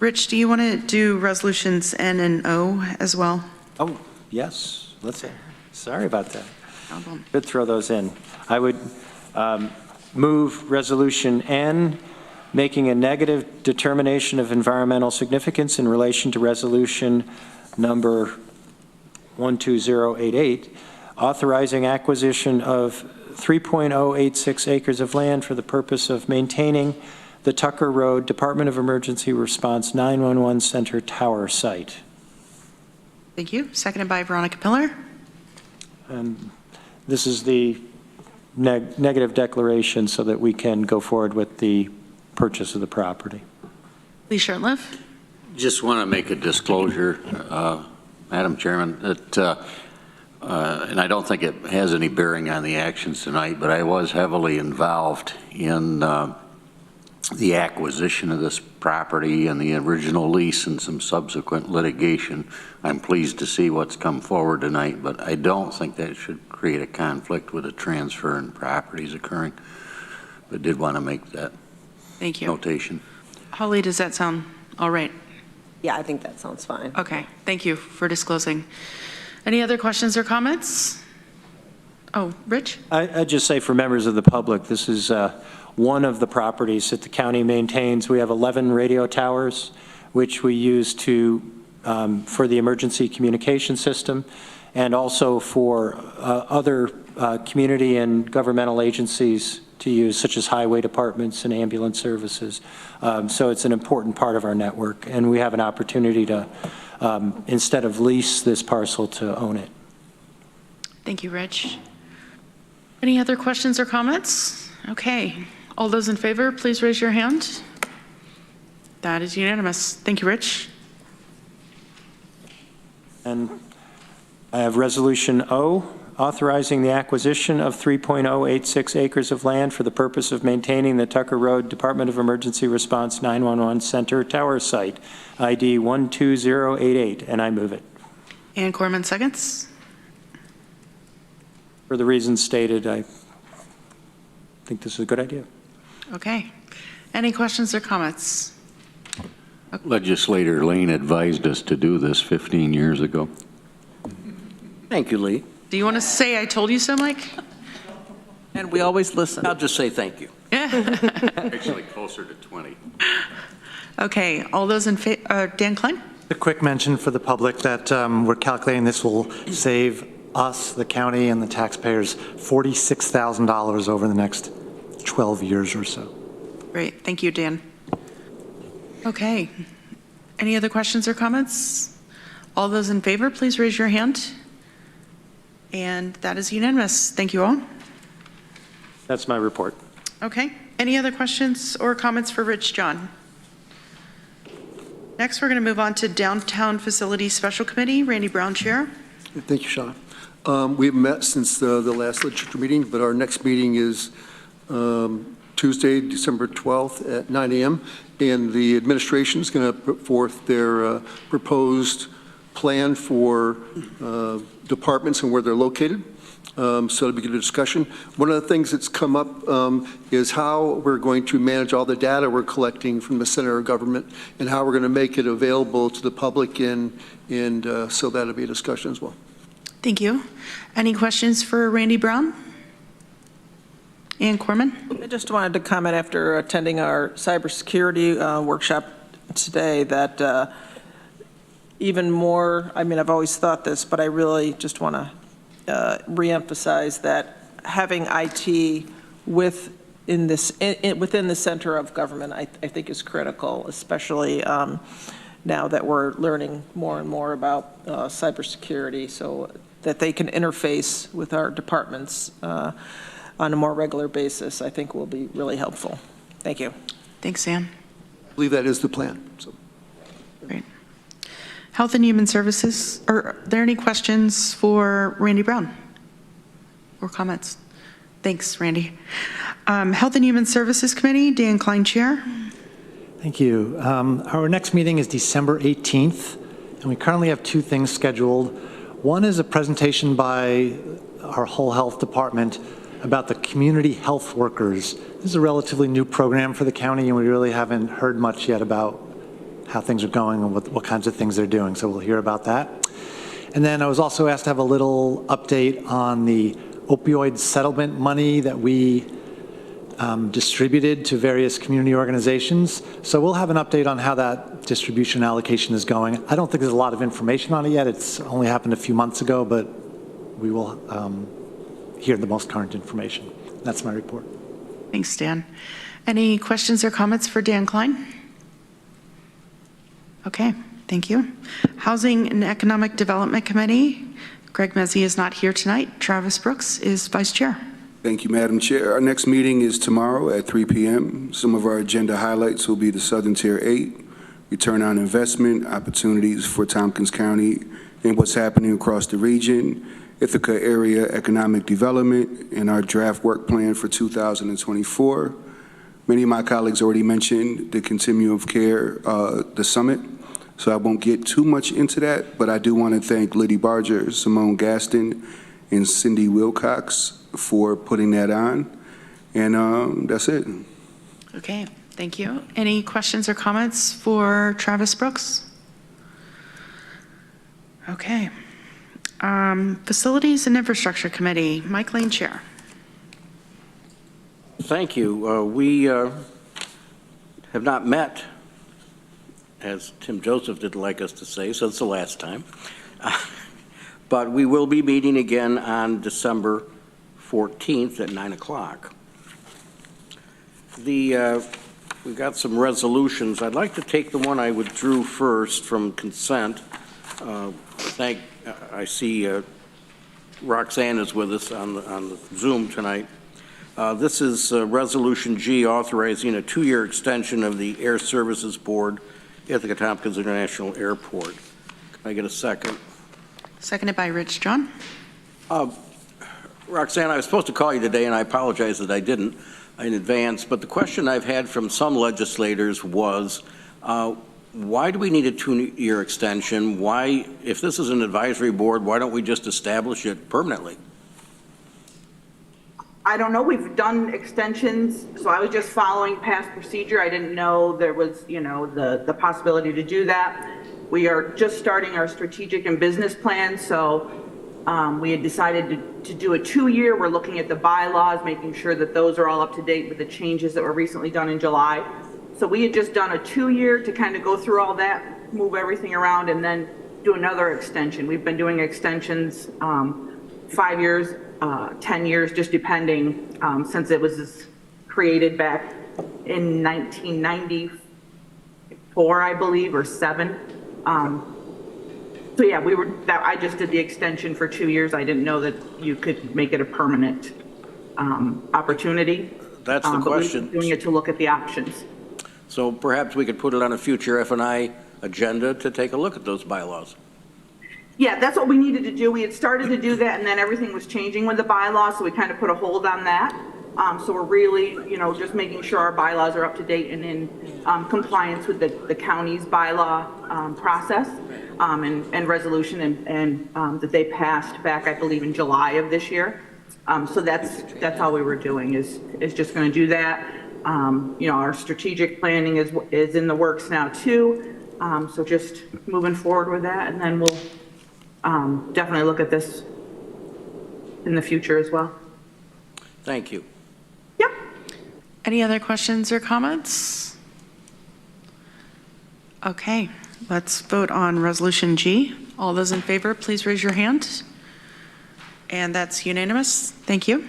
Rich, do you want to do resolutions N and O as well? Oh, yes. Sorry about that. Could throw those in. I would move resolution N, making a negative determination of environmental significance in relation to resolution number 12088, authorizing acquisition of 3.086 acres of land for the purpose of maintaining the Tucker Road Department of Emergency Response 911 Center Tower site. Thank you. Seconded by Veronica Pillar. And this is the negative declaration so that we can go forward with the purchase of the property. Lee Shurtleff? Just want to make a disclosure, Madam Chairman, that, and I don't think it has any bearing on the actions tonight, but I was heavily involved in the acquisition of this property and the original lease and some subsequent litigation. I'm pleased to see what's come forward tonight, but I don't think that should create a conflict with a transfer in properties occurring. But did want to make that Thank you. notation. Holly, does that sound all right? Yeah, I think that sounds fine. Okay, thank you for disclosing. Any other questions or comments? Oh, Rich? I'd just say for members of the public, this is one of the properties that the county maintains. We have 11 radio towers, which we use to, for the emergency communication system, and also for other community and governmental agencies to use, such as highway departments and ambulance services. So it's an important part of our network, and we have an opportunity to, instead of lease this parcel, to own it. Thank you, Rich. Any other questions or comments? Okay. All those in favor, please raise your hand. That is unanimous. Thank you, Rich. And I have Resolution O, authorizing the acquisition of 3.086 acres of land for the purpose of maintaining the Tucker Road Department of Emergency Response 911 Center Tower Site, ID 12088, and I move it. Ann Corman seconds. For the reasons stated, I think this is a good idea. Okay. Any questions or comments? Legislator Lane advised us to do this 15 years ago. Thank you, Lee. Do you want to say I told you so, Mike? And we always listen. I'll just say thank you. Actually, closer to 20. Okay. All those in favor, Dan Klein? A quick mention for the public that we're calculating this will save us, the county, and the taxpayers $46,000 over the next 12 years or so. Great. Thank you, Dan. Okay. Any other questions or comments? All those in favor, please raise your hand. And that is unanimous. Thank you all. That's my report. Okay. Any other questions or comments for Rich John? Next, we're going to move on to Downtown Facilities Special Committee. Randy Brown, Chair. Thank you, Shauna. We've met since the last legislature meeting, but our next meeting is Tuesday, December 12th at 9 a.m. And the administration is going to put forth their proposed plan for departments and where they're located. So it'll be a good discussion. One of the things that's come up is how we're going to manage all the data we're collecting from the center of government and how we're going to make it available to the public, and so that'll be a discussion as well. Thank you. Any questions for Randy Brown? Ann Corman? I just wanted to comment after attending our cybersecurity workshop today that even more, I mean, I've always thought this, but I really just want to reemphasize that having IT within the center of government, I think is critical, especially now that we're learning more and more about cybersecurity, so that they can interface with our departments on a more regular basis, I think will be really helpful. Thank you. Thanks, Ann. I believe that is the plan. So. Great. Health and Human Services, are there any questions for Randy Brown or comments? Thanks, Randy. Health and Human Services Committee, Dan Klein, Chair. Thank you. Our next meeting is December 18th, and we currently have two things scheduled. One is a presentation by our whole health department about the community health workers. This is a relatively new program for the county, and we really haven't heard much yet about how things are going and what kinds of things they're doing, so we'll hear about that. And then I was also asked to have a little update on the opioid settlement money that we distributed to various community organizations. So we'll have an update on how that distribution allocation is going. I don't think there's a lot of information on it yet. It's only happened a few months ago, but we will hear the most current information. That's my report. Thanks, Dan. Any questions or comments for Dan Klein? Okay, thank you. Housing and Economic Development Committee, Greg Mezzi is not here tonight. Travis Brooks is vice chair. Thank you, Madam Chair. Our next meeting is tomorrow at 3 p.m. Some of our agenda highlights will be the Southern Tier 8, return on investment, opportunities for Tompkins County, and what's happening across the region, Ithaca area economic development, and our draft work plan for 2024. Many of my colleagues already mentioned the continuum of care, the summit, so I won't get too much into that, but I do want to thank Liddy Barger, Simone Gaston, and Cindy Wilcox for putting that on, and that's it. Okay, thank you. Any questions or comments for Travis Brooks? Okay. Facilities and Infrastructure Committee, Mike Lane, Chair. Thank you. We have not met, as Tim Joseph didn't like us to say, since the last time. But we will be meeting again on December 14th at 9 o'clock. We've got some resolutions. I'd like to take the one I withdrew first from consent. I see Roxanne is with us on the Zoom tonight. This is Resolution G, authorizing a 2-year extension of the Air Services Board, Ithaca Tompkins International Airport. Can I get a second? Seconded by Rich John. Roxanne, I was supposed to call you today, and I apologize that I didn't in advance, but the question I've had from some legislators was, why do we need a 2-year extension? Why, if this is an advisory board, why don't we just establish it permanently? I don't know. We've done extensions, so I was just following past procedure. I didn't know there was, the possibility to do that. We are just starting our strategic and business plan, so we had decided to do a 2-year. We're looking at the bylaws, making sure that those are all up to date with the changes that were recently done in July. So we had just done a 2-year to kind of go through all that, move everything around, and then do another extension. We've been doing extensions 5 years, 10 years, just depending, since it was created back in 1994, I believe, or 7. So yeah, I just did the extension for 2 years. I didn't know that you could make it a permanent opportunity. That's the question. But we're doing it to look at the options. So perhaps we could put it on a future F&I agenda to take a look at those bylaws. Yeah, that's what we needed to do. We had started to do that, and then everything was changing with the bylaws, so we kind of put a hold on that. So we're really, just making sure our bylaws are up to date and in compliance with the county's bylaw process and resolution, and that they passed back, I believe, in July of this year. So that's all we were doing is just going to do that. Our strategic planning is in the works now too. So just moving forward with that, and then we'll definitely look at this in the future as well. Thank you. Yep. Any other questions or comments? Okay, let's vote on Resolution G. All those in favor, please raise your hand. And that's unanimous. Thank you.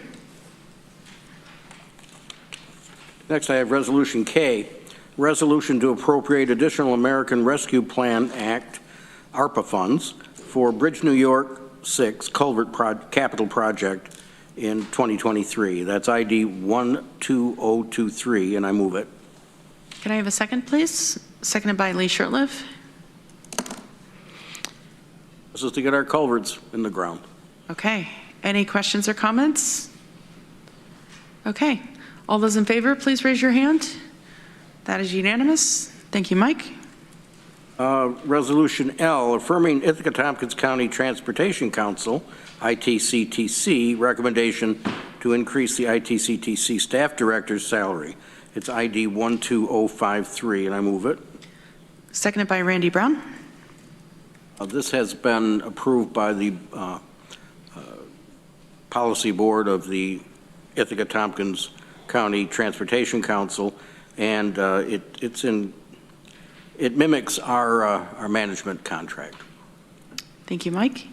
Next, I have Resolution K, resolution to appropriate additional American Rescue Plan Act, ARPA funds, for Bridge New York 6 Culvert Capital Project in 2023. That's ID 12023, and I move it. Can I have a second, please? Seconded by Lee Shurtleff. This is to get our culverts in the ground. Okay. Any questions or comments? Okay. All those in favor, please raise your hand. That is unanimous. Thank you, Mike. Resolution L, affirming Ithaca Tompkins County Transportation Council, ITCTC, recommendation to increase the ITCTC staff director's salary. It's ID 12053, and I move it. Seconded by Randy Brown. This has been approved by the policy board of the Ithaca Tompkins County Transportation Council, and it mimics our management contract. Thank you, Mike.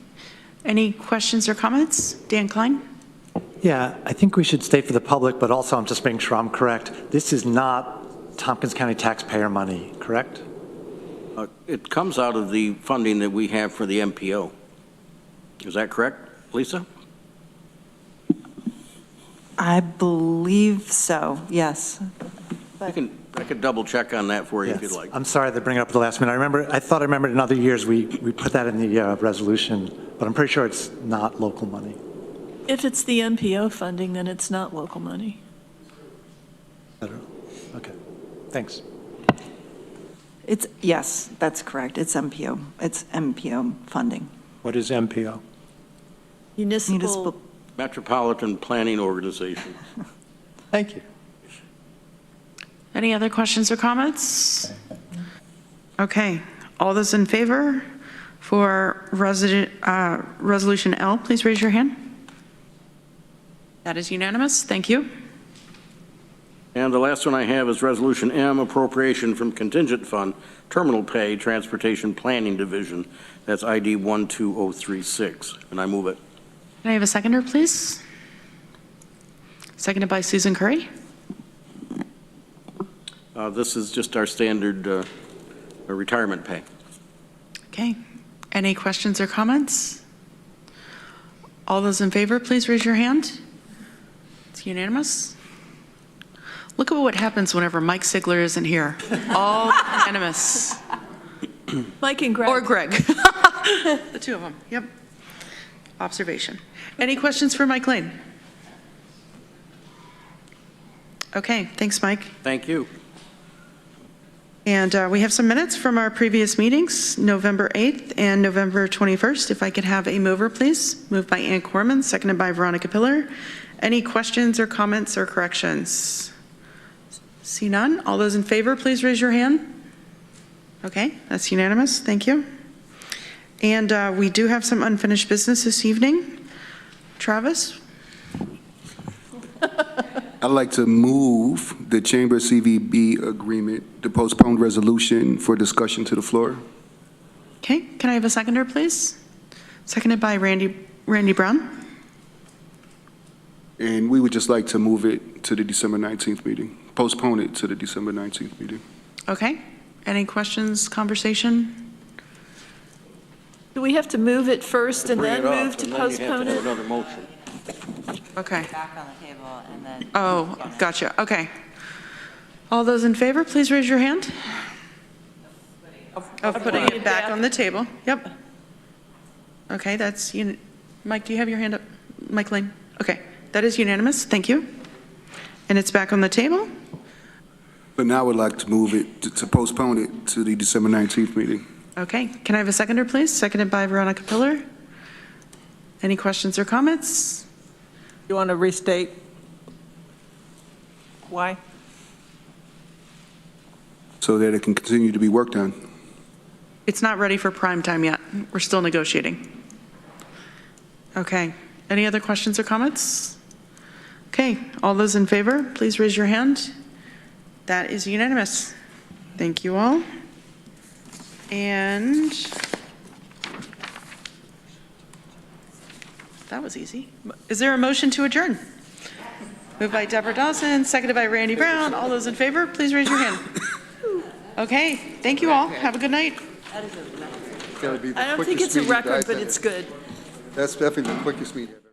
Any questions or comments? Dan Klein? Yeah, I think we should state for the public, but also I'm just making sure I'm correct. This is not Tompkins County taxpayer money, correct? It comes out of the funding that we have for the MPO. Is that correct, Lisa? I believe so, yes. I could double check on that for you if you'd like. I'm sorry to bring it up at the last minute. I thought I remembered in other years we put that in the resolution, but I'm pretty sure it's not local money. If it's the MPO funding, then it's not local money. I don't know. Okay, thanks. Yes, that's correct. It's MPO. It's MPO funding. What is MPO? Municipal. Metropolitan Planning Organization. Thank you. Any other questions or comments? Okay, all those in favor for Resolution L, please raise your hand. That is unanimous. Thank you. And the last one I have is Resolution M, appropriation from contingent fund, terminal pay, Transportation Planning Division. That's ID 12036, and I move it. Can I have a seconder, please? Seconded by Susan Curry. This is just our standard retirement pay. Okay. Any questions or comments? All those in favor, please raise your hand. It's unanimous. Look at what happens whenever Mike Sigler isn't here. All unanimous. Mike and Greg. Or Greg. The two of them. Yep. Observation. Any questions for Mike Lane? Okay. Thanks, Mike. Thank you. And we have some minutes from our previous meetings, November 8th and November 21st. If I could have a mover, please. Moved by Ann Corman, seconded by Veronica Pillar. Any questions or comments or corrections? See none. All those in favor, please raise your hand. Okay, that's unanimous. Thank you. And we do have some unfinished business this evening. Travis? I'd like to move the Chamber CVB agreement, the postponed resolution for discussion to the floor. Okay, can I have a seconder, please? Seconded by Randy Brown. And we would just like to move it to the December 19th meeting, postpone it to the December 19th meeting. Okay. Any questions, conversation? Do we have to move it first and Bring then it up, move to and then you have postpone have it? another motion. Okay. Back on the table and then. Oh, gotcha. Okay. All those in favor, please raise your hand. Of putting it back on the table. Yep. Okay, that's, Mike, do you have your hand up? Mike Lane? Okay, that is unanimous. Thank you. And it's back on the table? But now I would like to move it, to postpone it to the December 19th meeting. Okay, can I have a seconder, please? Seconded by Veronica Pillar. Any questions or comments? You want to restate why? So that it can continue to be worked on. It's not ready for prime time yet. We're still negotiating. Okay, any other questions or comments? Okay, all those in favor, please raise your hand. That is unanimous. Thank you all. And that was easy. Is there a motion to adjourn? Moved by Deborah Dawson, seconded by Randy Brown. All those in favor, please raise your hand. Okay, thank you all. Have a good night. I don't think it's a record, but it's good. That's definitely the quickest meeting I've ever.